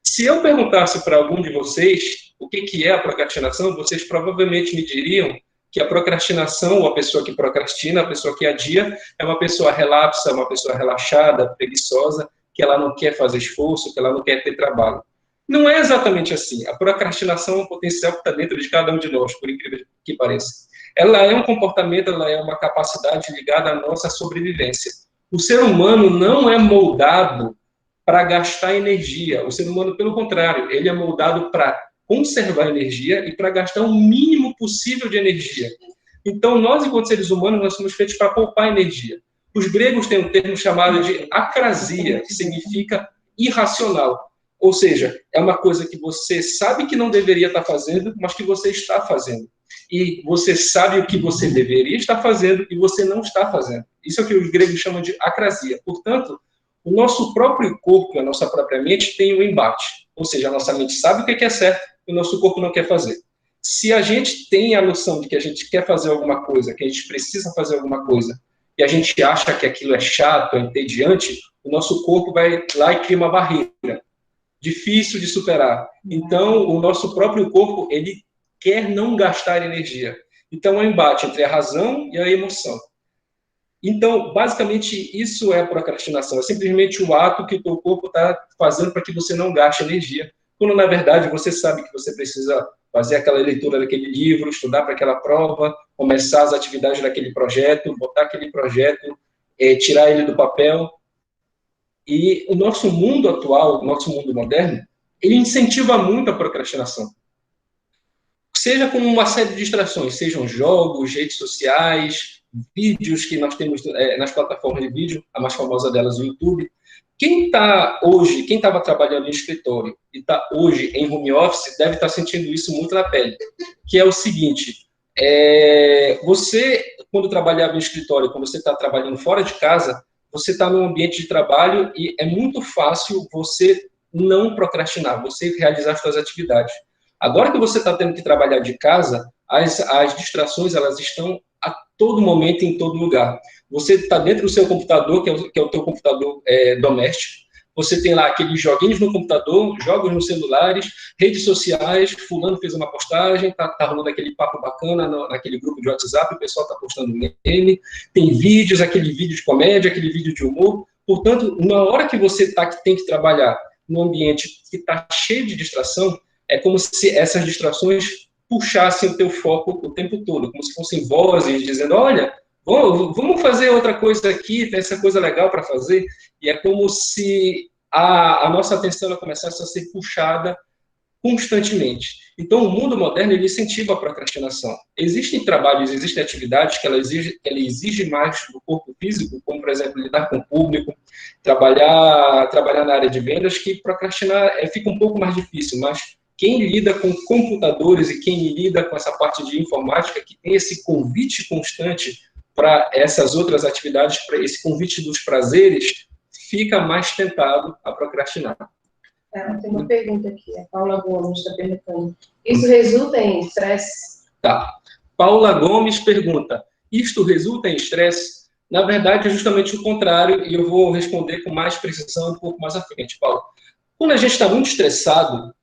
Se eu perguntasse para algum de vocês o que é a procrastinação, vocês provavelmente me diriam que a procrastinação, ou a pessoa que procrastina, a pessoa que adia, é uma pessoa relapsa, uma pessoa relaxada, preguiçosa, que ela não quer fazer esforço, que ela não quer ter trabalho. Não é exatamente assim. A procrastinação é um potencial que está dentro de cada um de nós, por incrível que pareça. Ela é um comportamento, ela é uma capacidade ligada à nossa sobrevivência. O ser humano não é moldado para gastar energia. O ser humano, pelo contrário, ele é moldado para conservar energia e para gastar o mínimo possível de energia. Então, nós, enquanto seres humanos, nós somos feitos para poupar energia. Os gregos têm um termo chamado de acrasia, que significa irracional. Ou seja, é uma coisa que você sabe que não deveria estar fazendo, mas que você está fazendo. E você sabe o que você deveria estar fazendo e você não está fazendo. Isso é o que os gregos chamam de acrasia. Portanto, o nosso próprio corpo, a nossa própria mente, tem um embate. Ou seja, a nossa mente sabe o que é certo e o nosso corpo não quer fazer. Se a gente tem a noção de que a gente quer fazer alguma coisa, que a gente precisa fazer alguma coisa, e a gente acha que aquilo é chato, é entediante, o nosso corpo vai lá e cria uma barreira. Difícil de superar. Então, o nosso próprio corpo, ele quer não gastar energia. Então, é um embate entre a razão e a emoção. Então, basicamente, isso é a procrastinação. É simplesmente o ato que o teu corpo está fazendo para que você não gaste energia, quando, na verdade, você sabe que você precisa fazer aquela leitura daquele livro, estudar para aquela prova, começar as atividades daquele projeto, botar aquele projeto, tirar ele do papel. E o nosso mundo atual, o nosso mundo moderno, ele incentiva muito a procrastinação. Seja com uma série de distrações, sejam jogos, redes sociais, vídeos que nós temos nas plataformas de vídeo, a mais famosa delas, o YouTube. Quem estava trabalhando em escritório e está hoje em home office, deve estar sentindo isso muito na pele, que é o seguinte, você, quando trabalhava em escritório, quando você está trabalhando fora de casa, você está num ambiente de trabalho e é muito fácil você não procrastinar, você realizar as suas atividades. Agora que você está tendo que trabalhar de casa, as distrações elas estão a todo momento, em todo lugar. Você está dentro do seu computador, que é o teu computador doméstico, você tem lá aqueles joguinhos no computador, jogos nos celulares, redes sociais, fulano fez uma postagem, tá rolando aquele papo bacana naquele grupo de WhatsApp, o pessoal está postando meme, tem vídeos, aquele vídeo de comédia, aquele vídeo de humor. Portanto, na hora que você tem que trabalhar num ambiente que está cheio de distração, é como se essas distrações puxassem o teu foco o tempo todo, como se fossem vozes dizendo, olha, vamos fazer outra coisa aqui, tem essa coisa legal para fazer, e é como se a nossa atenção ela começasse a ser puxada constantemente. Então, o mundo moderno ele incentiva a procrastinação. Existem trabalhos, existem atividades que ela exige mais do corpo físico, como, por exemplo, lidar com o público, trabalhar na área de vendas, que procrastinar fica um pouco mais difícil, mas quem lida com computadores e quem lida com essa parte de informática, que tem esse convite constante para essas outras atividades, para esse convite dos prazeres, fica mais tentado a procrastinar. Tem uma pergunta aqui, a Paula Gomes está perguntando. Isso resulta em estresse? Tá. Paula Gomes pergunta, isto resulta em estresse? Na verdade, é justamente o contrário, e eu vou responder com mais precisão um pouco mais à frente, Paula. Quando a gente está muito estressado,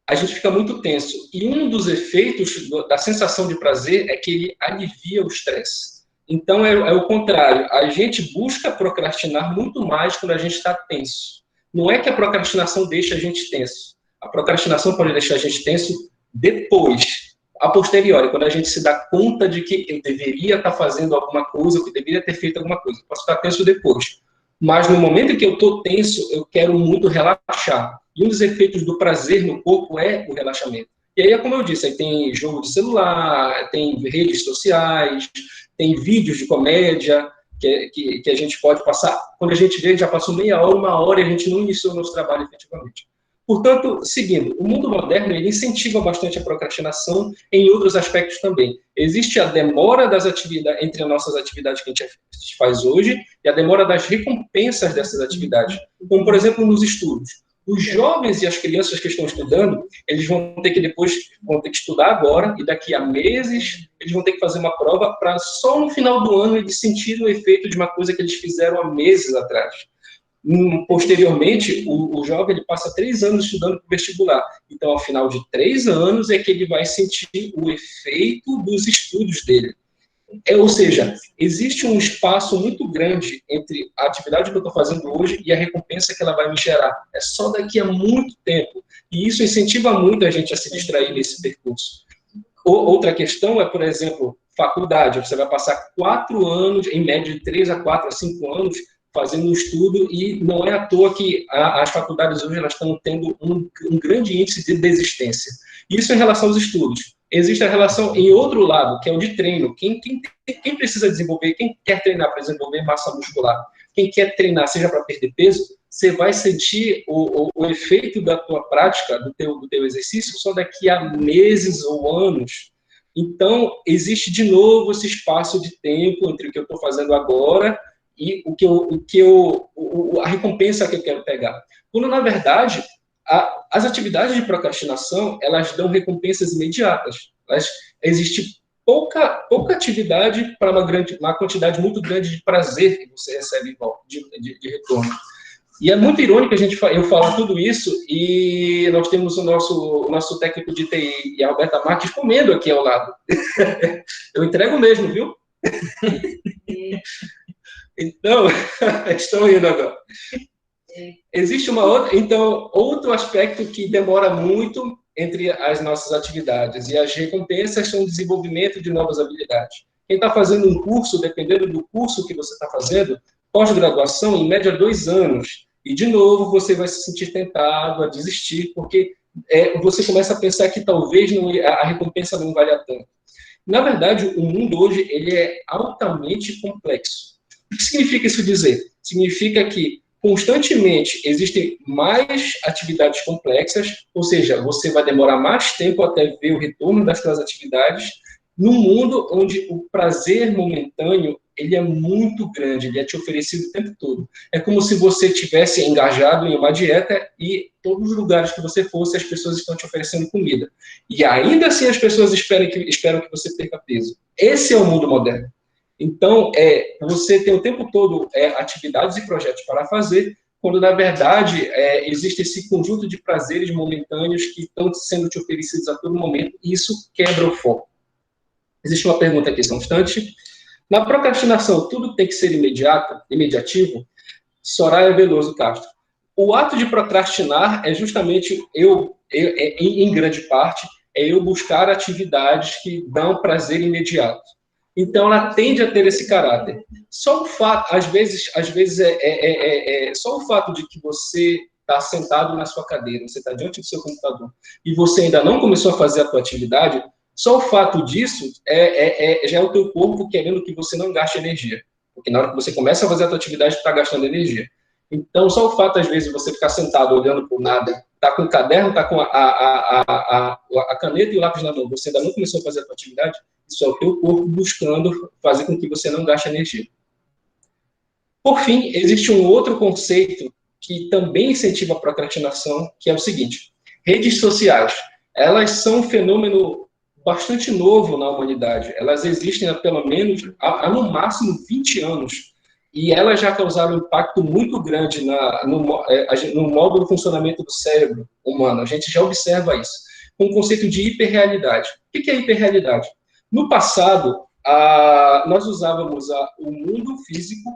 a gente fica muito tenso. E um dos efeitos da sensação de prazer é que ele alivia o estresse. Então, é o contrário. A gente busca procrastinar muito mais quando a gente está tenso. Não é que a procrastinação deixa a gente tenso. A procrastinação pode deixar a gente tenso depois, a posteriori, quando a gente se dá conta de que eu deveria estar fazendo alguma coisa, que eu deveria ter feito alguma coisa. Eu posso ficar tenso depois. Mas no momento em que eu estou tenso, eu quero muito relaxar. E um dos efeitos do prazer no corpo é o relaxamento. E aí, como eu disse, aí tem jogo de celular, tem redes sociais, tem vídeos de comédia que a gente pode passar. Quando a gente vê, já passou meia hora, uma hora, e a gente não iniciou o nosso trabalho efetivamente. Portanto, seguindo, o mundo moderno ele incentiva bastante a procrastinação em outros aspectos também. Existe a demora das atividades, entre as nossas atividades que a gente faz hoje, e a demora das recompensas dessas atividades. Como, por exemplo, nos estudos. Os jovens e as crianças que estão estudando, eles vão ter que estudar agora, e daqui a meses eles vão ter que fazer uma prova para só no final do ano eles sentirem o efeito de uma coisa que eles fizeram há meses atrás. Posteriormente, o jovem ele passa 3 anos estudando para o vestibular. Então, ao final de 3 anos é que ele vai sentir o efeito dos estudos dele. Ou seja, existe um espaço muito grande entre a atividade que eu estou fazendo hoje e a recompensa que ela vai me gerar. É só daqui a muito tempo. E isso incentiva muito a gente a se distrair nesse percurso. Outra questão é, por exemplo, faculdade. Você vai passar 4 anos, em média de 3 a 4 a 5 anos, fazendo um estudo, e não é à toa que as faculdades hoje elas estão tendo um grande índice de desistência. Isso em relação aos estudos. Existe a relação em outro lado, que é o de treino. Quem precisa desenvolver, quem quer treinar para desenvolver massa muscular, quem quer treinar, seja para perder peso, você vai sentir o efeito da tua prática, do teu exercício, só daqui a meses ou anos. Então, existe de novo esse espaço de tempo entre o que eu estou fazendo agora e a recompensa que eu quero pegar. Quando, na verdade, as atividades de procrastinação, elas dão recompensas imediatas. Existe pouca atividade para uma quantidade muito grande de prazer que você recebe de retorno. E é muito irônico eu falar tudo isso e nós temos o nosso técnico de TI e a Roberta Marques comendo aqui ao lado. Eu entrego mesmo, viu? Então, estão indo agora. Existe outro aspecto que demora muito entre as nossas atividades, e as recompensas são o desenvolvimento de novas habilidades. Quem está fazendo um curso, dependendo do curso que você está fazendo, pós-graduação, em média 2 anos, e de novo você vai se sentir tentado a desistir, porque você começa a pensar que talvez a recompensa não valha tanto. Na verdade, o mundo hoje ele é altamente complexo. O que significa isso dizer? Significa que constantemente existem mais atividades complexas, ou seja, você vai demorar mais tempo até ver o retorno das suas atividades, num mundo onde o prazer momentâneo ele é muito grande, ele é te oferecido o tempo todo. É como se você tivesse engajado em uma dieta e todos os lugares que você fosse, as pessoas estão te oferecendo comida. E ainda assim as pessoas esperam que você perca peso. Esse é o mundo moderno. Então, você tem o tempo todo atividades e projetos para fazer, quando, na verdade, existe esse conjunto de prazeres momentâneos que estão sendo te oferecidos a todo momento, e isso quebra o foco. Existe uma pergunta aqui, só um instante. Na procrastinação, tudo tem que ser imediativo? Soraya Veloso Castro. O ato de procrastinar é justamente, em grande parte, eu buscar atividades que dão prazer imediato. Então, ela tende a ter esse caráter. Só o fato, às vezes só o fato de que você está sentado na sua cadeira, você está diante do seu computador, e você ainda não começou a fazer a sua atividade, só o fato disso já é o teu corpo querendo que você não gaste energia. Porque na hora que você começa a fazer a sua atividade, você está gastando energia. Então, só o fato, às vezes, de você ficar sentado olhando por nada, tá com o caderno, tá com a caneta e o lápis na mão, você ainda não começou a fazer a sua atividade, isso é o teu corpo buscando fazer com que você não gaste energia. Por fim, existe um outro conceito que também incentiva a procrastinação, que é o seguinte: redes sociais. Elas são um fenômeno bastante novo na humanidade. Elas existem há pelo menos, no máximo, 20 anos. E elas já causaram um impacto muito grande no modo de funcionamento do cérebro humano. A gente já observa isso. Com o conceito de hiperrealidade. O que é hiperrealidade? No passado, nós usávamos o mundo físico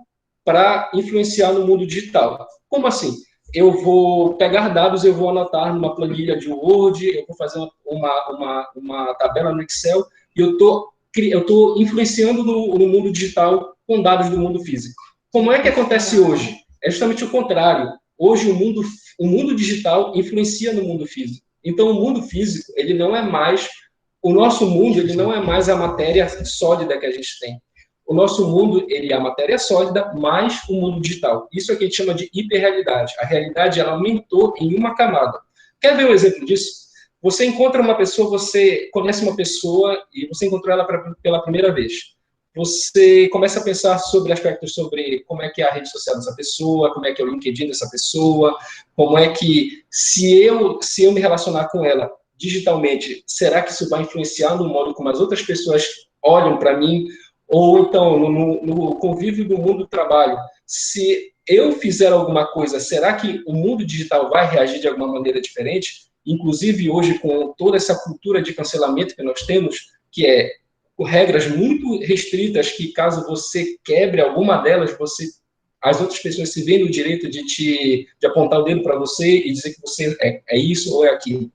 para influenciar no mundo digital. Como assim? Eu vou pegar dados, eu vou anotar numa planilha de Word, eu vou fazer uma tabela no Excel, e eu estou influenciando no mundo digital com dados do mundo físico. Como é que acontece hoje? É justamente o contrário. Hoje, o mundo digital influencia no mundo físico. Então, o mundo físico, ele não é mais... O nosso mundo, ele não é mais a matéria sólida que a gente tem. O nosso mundo, ele é a matéria sólida mais o mundo digital. Isso é o que a gente chama de hiperrealidade. A realidade, ela aumentou em uma camada. Quer ver um exemplo disso? Você encontra uma pessoa, você conhece uma pessoa e você encontrou ela pela primeira vez. Você começa a pensar sobre aspectos sobre como é que é a rede social dessa pessoa, como é que é o LinkedIn dessa pessoa, como é que, se eu me relacionar com ela digitalmente, será que isso vai influenciar no modo como as outras pessoas olham para mim? Ou então, no convívio do mundo do trabalho, se eu fizer alguma coisa, será que o mundo digital vai reagir de alguma maneira diferente? Inclusive, hoje, com toda essa cultura de cancelamento que nós temos, que é com regras muito restritas, que caso você quebre alguma delas, as outras pessoas se veem no direito de apontar o dedo para você e dizer que você é isso ou é aquilo.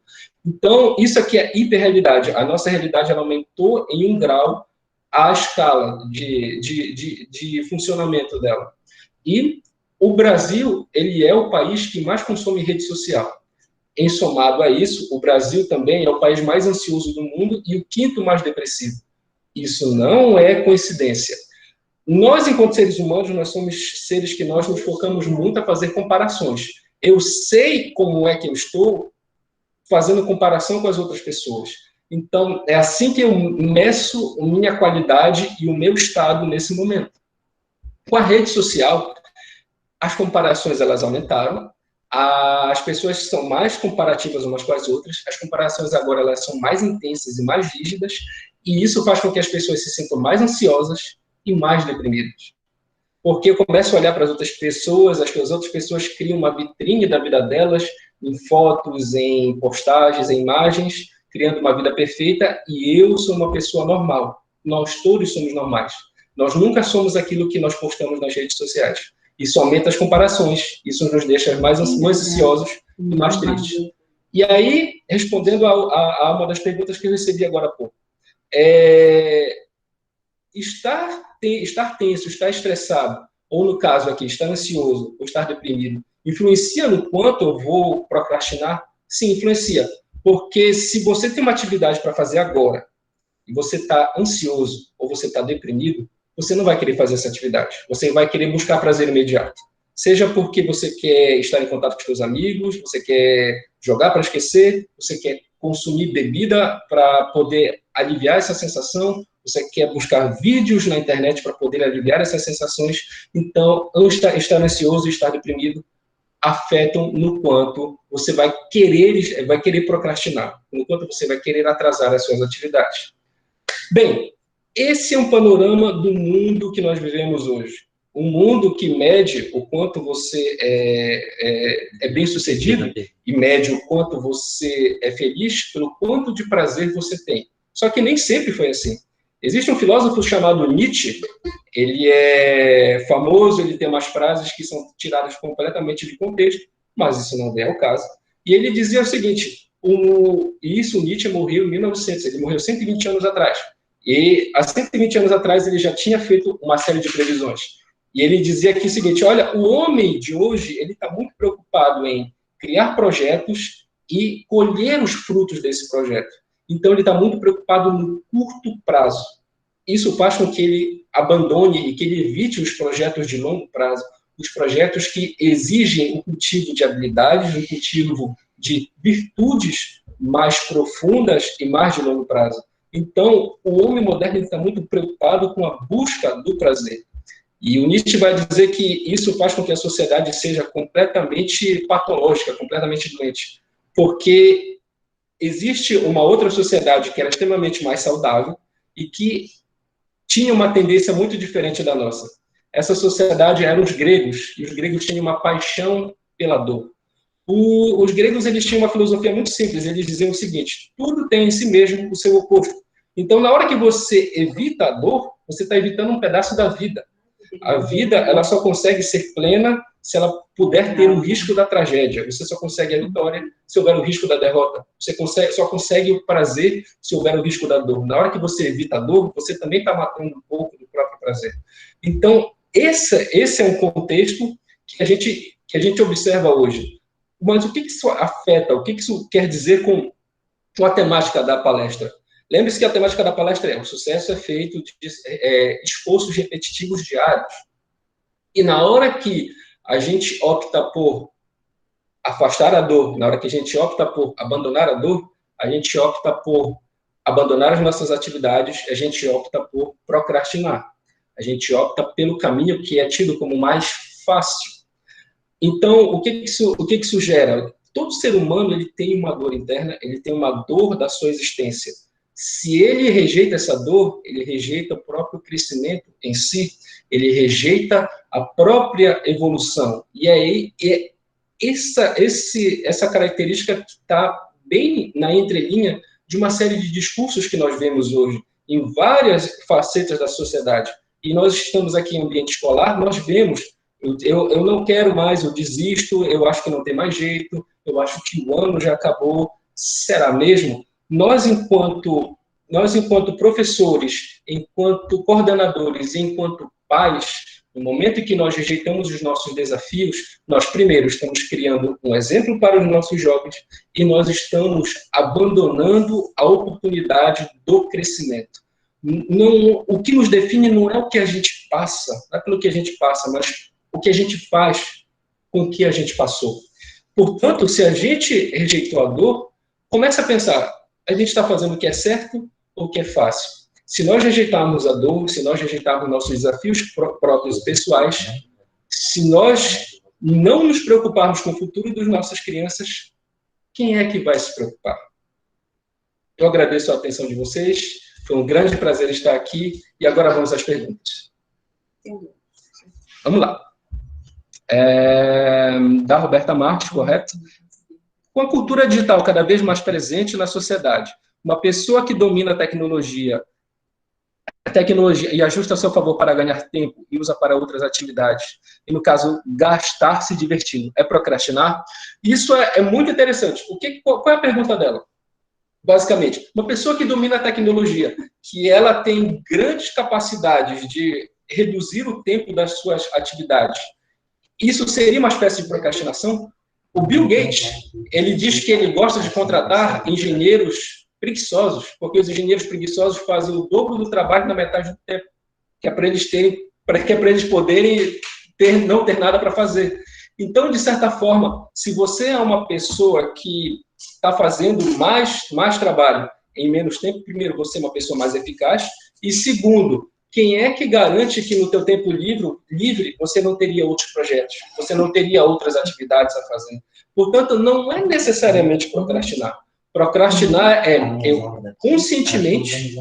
Então, isso aqui é hiperrealidade. A nossa realidade ela aumentou em um grau a escala de funcionamento dela. E o Brasil, ele é o país que mais consome rede social. Em somado a isso, o Brasil também é o país mais ansioso do mundo e o 5º mais depressivo. Isso não é coincidência. Nós, enquanto seres humanos, nós somos seres que nós nos focamos muito a fazer comparações. Eu sei como é que eu estou fazendo comparação com as outras pessoas. Então, é assim que eu meço a minha qualidade e o meu estado nesse momento. Com a rede social, as comparações elas aumentaram, as pessoas são mais comparativas umas com as outras, as comparações agora elas são mais intensas e mais rígidas, e isso faz com que as pessoas se sintam mais ansiosas e mais deprimidas. porque eu começo a olhar para as outras pessoas, as outras pessoas criam uma vitrine da vida delas, em fotos, em postagens, em imagens, criando uma vida perfeita, e eu sou uma pessoa normal. Nós todos somos normais. Nós nunca somos aquilo que nós postamos nas redes sociais. Isso aumenta as comparações, isso nos deixa mais ansiosos e mais tristes. E aí, respondendo a uma das perguntas que eu recebi agora há pouco, estar tenso, estar estressado, ou no caso aqui, estar ansioso ou estar deprimido, influencia no quanto eu vou procrastinar? Sim, influencia. Porque se você tem uma atividade para fazer agora, e você está ansioso ou você está deprimido, você não vai querer fazer essa atividade. Você vai querer buscar prazer imediato. Seja porque você quer estar em contato com seus amigos, você quer jogar para esquecer, você quer consumir bebida para poder aliviar essa sensação, você quer buscar vídeos na internet para poder aliviar essas sensações. Então, estar ansioso e estar deprimido afetam no quanto você vai querer procrastinar, no quanto você vai querer atrasar as suas atividades. Bem, esse é um panorama do mundo que nós vivemos hoje. Um mundo que mede o quanto você é bem-sucedido e mede o quanto você é feliz pelo quanto de prazer você tem. Só que nem sempre foi assim. Existe um filósofo chamado Nietzsche, ele é famoso, ele tem umas frases que são tiradas completamente de contexto, mas isso não é o caso. E ele dizia o seguinte, Nietzsche morreu em 1900, ele morreu 120 anos atrás. E há 120 anos atrás ele já tinha feito uma série de previsões. E ele dizia aqui o seguinte, olha, o homem de hoje ele está muito preocupado em criar projetos e colher os frutos desse projeto. Então ele está muito preocupado no curto prazo. Isso faz com que ele abandone e que ele evite os projetos de longo prazo, os projetos que exigem o cultivo de habilidades, o cultivo de virtudes mais profundas e mais de longo prazo. Então, o homem moderno está muito preocupado com a busca do prazer. E o Nietzsche vai dizer que isso faz com que a sociedade seja completamente patológica, completamente doente. Porque existe uma outra sociedade que era extremamente mais saudável e que tinha uma tendência muito diferente da nossa. Essa sociedade eram os gregos, e os gregos tinham uma paixão pela dor. Os gregos eles tinham uma filosofia muito simples, eles diziam o seguinte, tudo tem em si mesmo o seu oposto. Então, na hora que você evita a dor, você está evitando um pedaço da vida. A vida ela só consegue ser plena se ela puder ter o risco da tragédia. Você só consegue a vitória se houver o risco da derrota. Você só consegue o prazer se houver o risco da dor. Na hora que você evita a dor, você também está matando um pouco do próprio prazer. Então, esse é um contexto que a gente observa hoje. Mas o que isso afeta? O que isso quer dizer com a temática da palestra? Lembre-se que a temática da palestra o sucesso é feito de esforços repetitivos diários. E na hora que a gente opta por afastar a dor, na hora que a gente opta por abandonar a dor, a gente opta por abandonar as nossas atividades, a gente opta por procrastinar. A gente opta pelo caminho que é tido como mais fácil. Então, o que isso gera? Todo ser humano ele tem uma dor interna, ele tem uma dor da sua existência. Se ele rejeita essa dor, ele rejeita o próprio crescimento em si, ele rejeita a própria evolução. E aí, essa característica que está bem na entrelinha de uma série de discursos que nós vemos hoje, em várias facetas da sociedade. E nós estamos aqui em ambiente escolar, nós vemos, eu não quero mais, eu desisto, eu acho que não tem mais jeito, eu acho que o ano já acabou, será mesmo? Nós, enquanto professores, enquanto coordenadores, enquanto pais, no momento em que nós rejeitamos os nossos desafios, nós primeiro estamos criando um exemplo para os nossos jovens e nós estamos abandonando a oportunidade do crescimento. O que nos define não é o que a gente passa, não é pelo que a gente passa, mas o que a gente faz com o que a gente passou. Portanto, se a gente rejeitou a dor, comece a pensar, a gente está fazendo o que é certo ou o que é fácil? Se nós rejeitarmos a dor, se nós rejeitarmos nossos desafios próprios pessoais, se nós não nos preocuparmos com o futuro das nossas crianças, quem é que vai se preocupar? Eu agradeço a atenção de vocês, foi um grande prazer estar aqui, e agora vamos às perguntas. Vamos lá. Da Roberta Marques, correto? Com a cultura digital cada vez mais presente na sociedade, uma pessoa que domina a tecnologia e ajusta a seu favor para ganhar tempo e usa para outras atividades, e no caso, gastar se divertindo, é procrastinar? Isso é muito interessante. Qual é a pergunta dela? Basicamente, uma pessoa que domina a tecnologia, que ela tem grandes capacidades de reduzir o tempo das suas atividades, isso seria uma espécie de procrastinação? O Bill Gates, ele diz que ele gosta de contratar engenheiros preguiçosos, porque os engenheiros preguiçosos fazem o dobro do trabalho na metade do tempo, que é para eles poderem não ter nada para fazer. Então, de certa forma, se você é uma pessoa que está fazendo mais trabalho em menos tempo, primeiro, você é uma pessoa mais eficaz, e segundo, quem é que garante que no teu tempo livre você não teria outros projetos, você não teria outras atividades a fazer? Portanto, não é necessariamente procrastinar. Procrastinar é eu conscientemente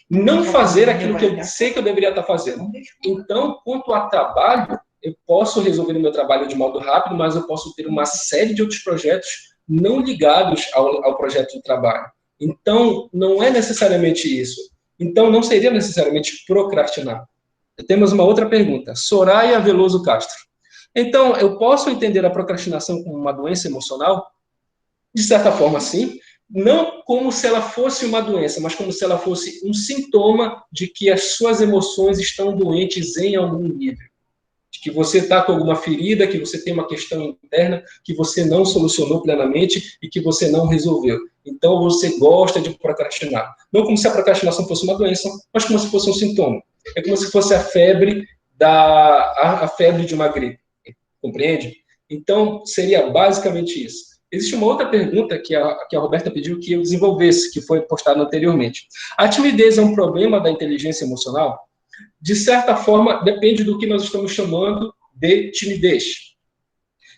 não fazer aquilo que eu sei que eu deveria estar fazendo. Então, quanto a trabalho, eu posso resolver o meu trabalho de modo rápido, mas eu posso ter uma série de outros projetos não ligados ao projeto de trabalho. Então, não é necessariamente isso. Então, não seria necessariamente procrastinar. Temos uma outra pergunta. Soraya Veloso Castro. Então, eu posso entender a procrastinação como uma doença emocional? De certa forma, sim. Não como se ela fosse uma doença, mas como se ela fosse um sintoma de que as suas emoções estão doentes em algum nível. De que você está com alguma ferida, que você tem uma questão interna que você não solucionou plenamente e que você não resolveu. Então, você gosta de procrastinar. Não como se a procrastinação fosse uma doença, mas como se fosse um sintoma. É como se fosse a febre de uma gripe. Compreende? Então, seria basicamente isso. Existe uma outra pergunta que a Roberta pediu que eu desenvolvesse, que foi postada anteriormente. A timidez é um problema da inteligência emocional? De certa forma, depende do que nós estamos chamando de timidez.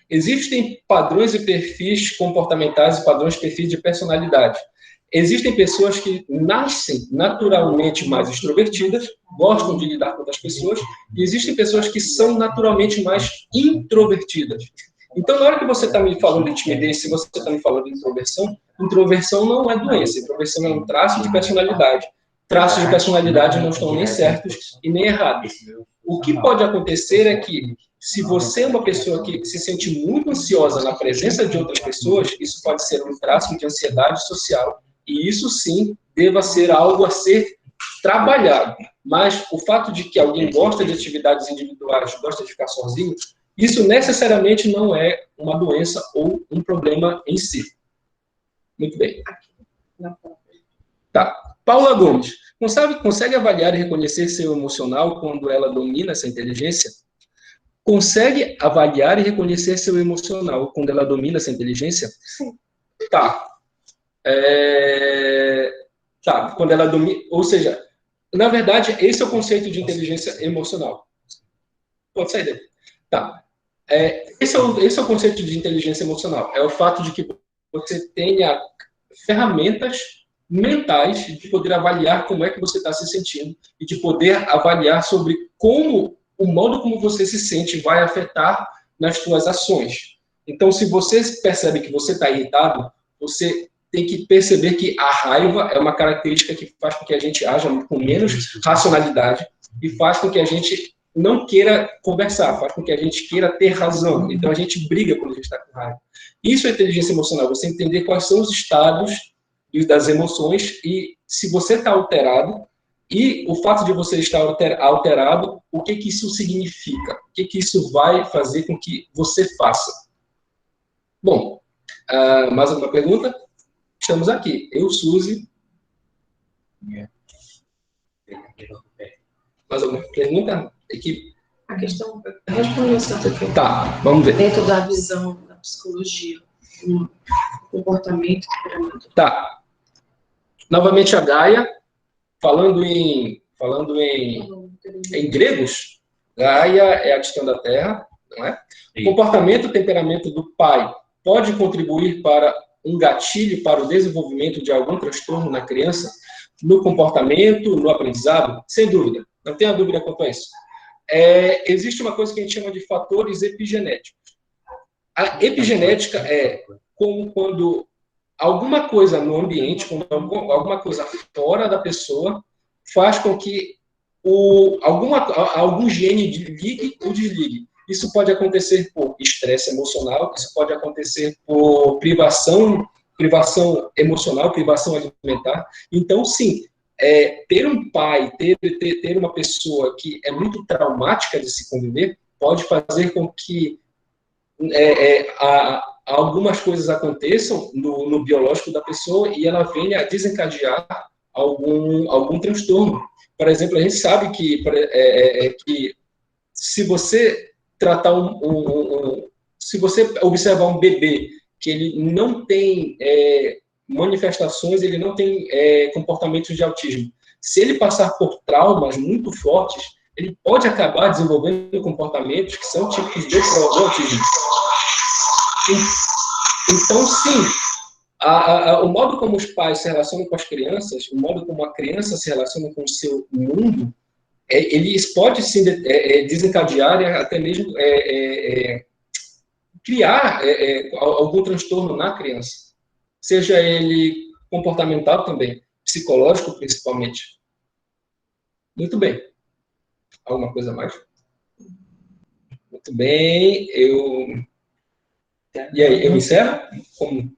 Existem padrões e perfis comportamentais e padrões e perfis de personalidade. Existem pessoas que nascem naturalmente mais extrovertidas, gostam de lidar com outras pessoas, e existem pessoas que são naturalmente mais introvertidas. Então, na hora que você está me falando de timidez, se você está me falando de introversão não é doença, introversão é um traço de personalidade. Traços de personalidade não estão nem certos e nem errados. O que pode acontecer é que, se você é uma pessoa que se sente muito ansiosa na presença de outras pessoas, isso pode ser um traço de ansiedade social, e isso sim deva ser algo a ser trabalhado. Mas o fato de que alguém gosta de atividades individuais, gosta de ficar sozinho, isso necessariamente não é uma doença ou um problema em si. Muito bem. Tá. Paula Gomes, consegue avaliar e reconhecer seu emocional quando ela domina essa inteligência? Consegue avaliar e reconhecer seu emocional quando ela domina essa inteligência? Sim. Tá. Tá, quando ela domina... Ou seja, na verdade, esse é o conceito de inteligência emocional. Pode sair dele. Tá. Esse é o conceito de inteligência emocional. É o fato de que você tenha ferramentas mentais de poder avaliar como é que você está se sentindo e de poder avaliar sobre como o modo como você se sente vai afetar nas suas ações. Então, se você percebe que você está irritado, você tem que perceber que a raiva é uma característica que faz com que a gente haja com menos racionalidade e faz com que a gente não queira conversar, faz com que a gente queira ter razão. Então, a gente briga quando a gente está com raiva. Isso é inteligência emocional, você entender quais são os estados das emoções e se você está alterado, e o fato de você estar alterado, o que isso significa? O que isso vai fazer com que você faça? Bom, mais alguma pergunta? Estamos aqui. Eu, Suzy. Mais alguma pergunta? Equipe? A questão... Responde essa aqui. Tá, vamos ver. Dentro da visão da psicologia, o comportamento... Tá. Novamente a Gaia, falando em gregos, Gaia é a questão da Terra, não é? O comportamento e temperamento do pai pode contribuir para um gatilho para o desenvolvimento de algum transtorno na criança, no comportamento, no aprendizado? Sem dúvida, não tenha dúvida quanto a isso. existe uma coisa que a gente chama de fatores epigenéticos. A epigenética é como quando alguma coisa no ambiente, quando alguma coisa fora da pessoa faz com que algum gene ligue ou desligue. Isso pode acontecer por estresse emocional, isso pode acontecer por privação emocional, privação alimentar. Então, sim, ter um pai, ter uma pessoa que é muito traumática de se conviver, pode fazer com que algumas coisas aconteçam no biológico da pessoa e ela venha a desencadear algum transtorno. Por exemplo, a gente sabe que se você tratar se você observar um bebê que ele não tem manifestações, ele não tem comportamentos de autismo, se ele passar por traumas muito fortes, ele pode acabar desenvolvendo comportamentos que são típicos do autismo. Então, sim, o modo como os pais se relacionam com as crianças, o modo como a criança se relaciona com o seu mundo, eles podem sim desencadear e até mesmo criar algum transtorno na criança. Seja ele comportamental também, psicológico principalmente. Muito bem. Alguma coisa mais? Muito bem. E aí, eu encerro? Como?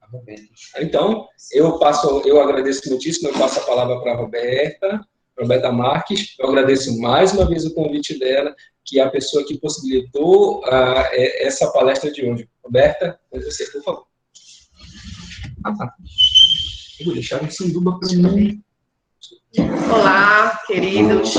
Então, eu agradeço muitíssimo, eu passo a palavra para a Roberta Marques. Eu agradeço mais uma vez o convite dela, que é a pessoa que possibilitou essa palestra de hoje. Roberta, com você, por favor. Eu vou deixar um sanduba para mim. Olá, queridos.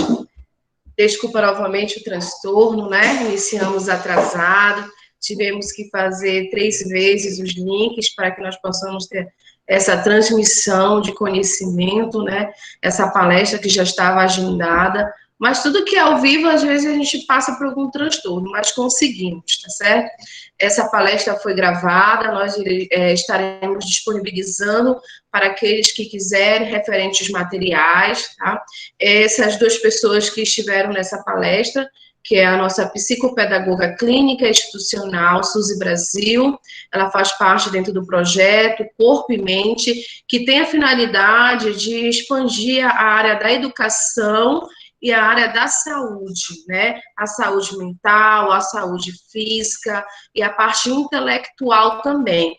Desculpa novamente o transtorno, né? Iniciamos atrasado. Tivemos que fazer 3 vezes os links para que nós possamos ter essa transmissão de conhecimento, né? Essa palestra que já estava agendada. Mas tudo que é ao vivo, às vezes a gente passa por algum transtorno, mas conseguimos, tá certo? Essa palestra foi gravada, nós estaremos disponibilizando para aqueles que quiserem referentes materiais, tá? Essas 2 pessoas que estiveram nessa palestra, que é a nossa psicopedagoga clínica institucional, Suzy Brasil, ela faz parte dentro do projeto Corpo e Mente, que tem a finalidade de expandir a área da educação e a área da saúde, né? A saúde mental, a saúde física e a parte intelectual também.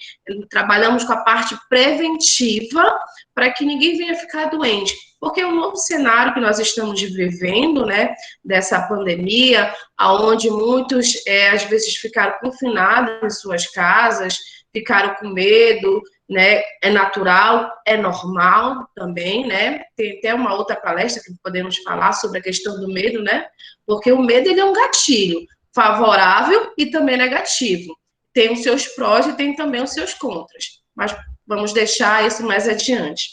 Trabalhamos com a parte preventiva para que ninguém venha ficar doente, porque é um novo cenário que nós estamos vivendo, né? Dessa pandemia, onde muitos, às vezes, ficaram confinados em suas casas, ficaram com medo, né? É natural, é normal também, né? Tem até uma outra palestra que podemos falar sobre a questão do medo, né? Porque o medo, ele é um gatilho favorável e também negativo. Tem os seus prós e tem também os seus contras. Mas vamos deixar isso mais adiante.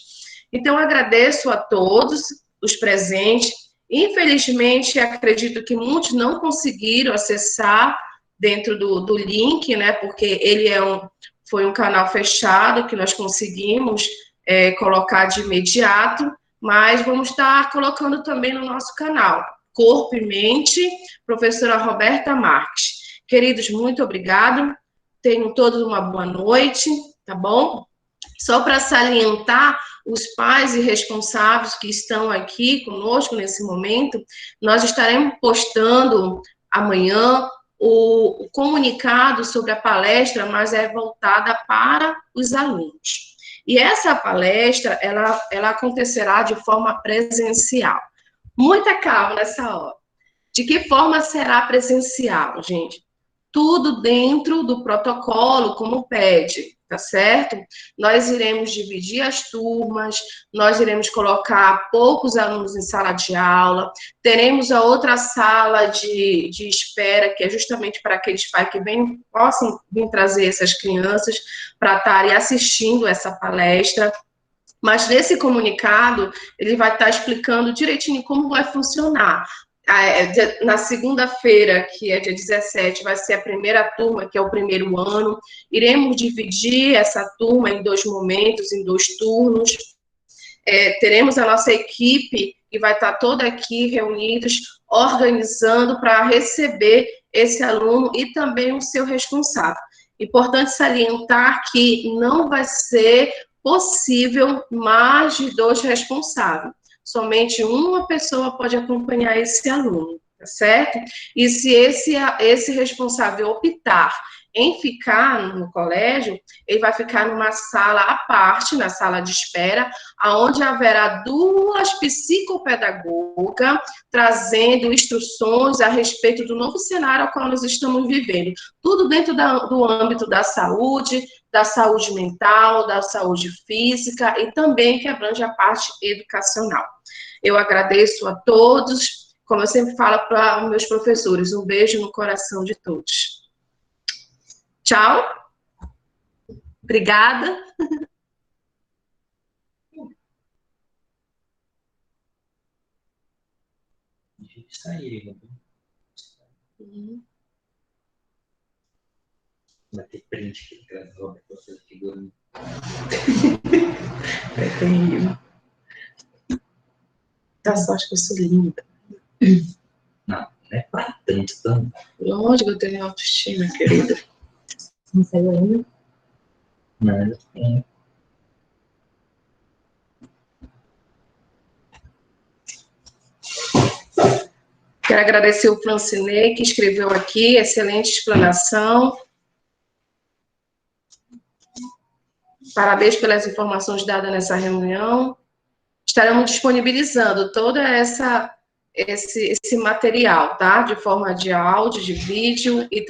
Então, agradeço a todos os presentes. Infelizmente, acredito que muitos não conseguiram acessar dentro do link, né? Porque ele foi um canal fechado que nós conseguimos colocar de imediato, mas vamos estar colocando também no nosso canal, Corpo e Mente, professora Roberta Marques. Queridos, muito obrigado. Tenham todos uma boa noite, tá bom? Só para salientar os pais e responsáveis que estão aqui conosco nesse momento, nós estaremos postando amanhã o comunicado sobre a palestra, mas é voltada para os alunos. E essa palestra, ela acontecerá de forma presencial. Muita calma nessa hora. De que forma será presencial, gente? Tudo dentro do protocolo, como pede, tá certo? Nós iremos dividir as turmas, nós iremos colocar poucos alunos em sala de aula, teremos a outra sala de espera, que é justamente para aqueles pais que possam vir trazer essas crianças para estarem assistindo essa palestra. Mas nesse comunicado, ele vai estar explicando direitinho como vai funcionar. Na segunda-feira, que é dia 17, vai ser a primeira turma, que é o primeiro ano. Iremos dividir essa turma em 2 momentos, em 2 turnos. Teremos a nossa equipe e vai estar toda aqui reunidos, organizando para receber esse aluno e também o seu responsável. Importante salientar que não vai ser possível mais de 2 responsáveis. Somente uma pessoa pode acompanhar esse aluno, tá certo? E se esse responsável optar em ficar no colégio, ele vai ficar numa sala à parte, na sala de espera, onde haverá 2 psicopedagogas trazendo instruções a respeito do novo cenário ao qual nós estamos vivendo. Tudo dentro do âmbito da saúde mental, da saúde física e também que abrange a parte educacional. Eu agradeço a todos, como eu sempre falo para os meus professores, um beijo no coração de todos. Tchau. Obrigada. Sair, vai ter print que gravou, você figura. É terrível. Tá só, acho que eu sou linda. Não, não é pra tanto também. Lógico que eu tenho autoestima, querida. Não saiu ainda? Não, eu tenho. Quero agradecer o Francinei, que escreveu aqui, excelente explanação. Parabéns pelas informações dadas nessa reunião. Estaremos disponibilizando todo esse material, tá? De forma de áudio, de vídeo e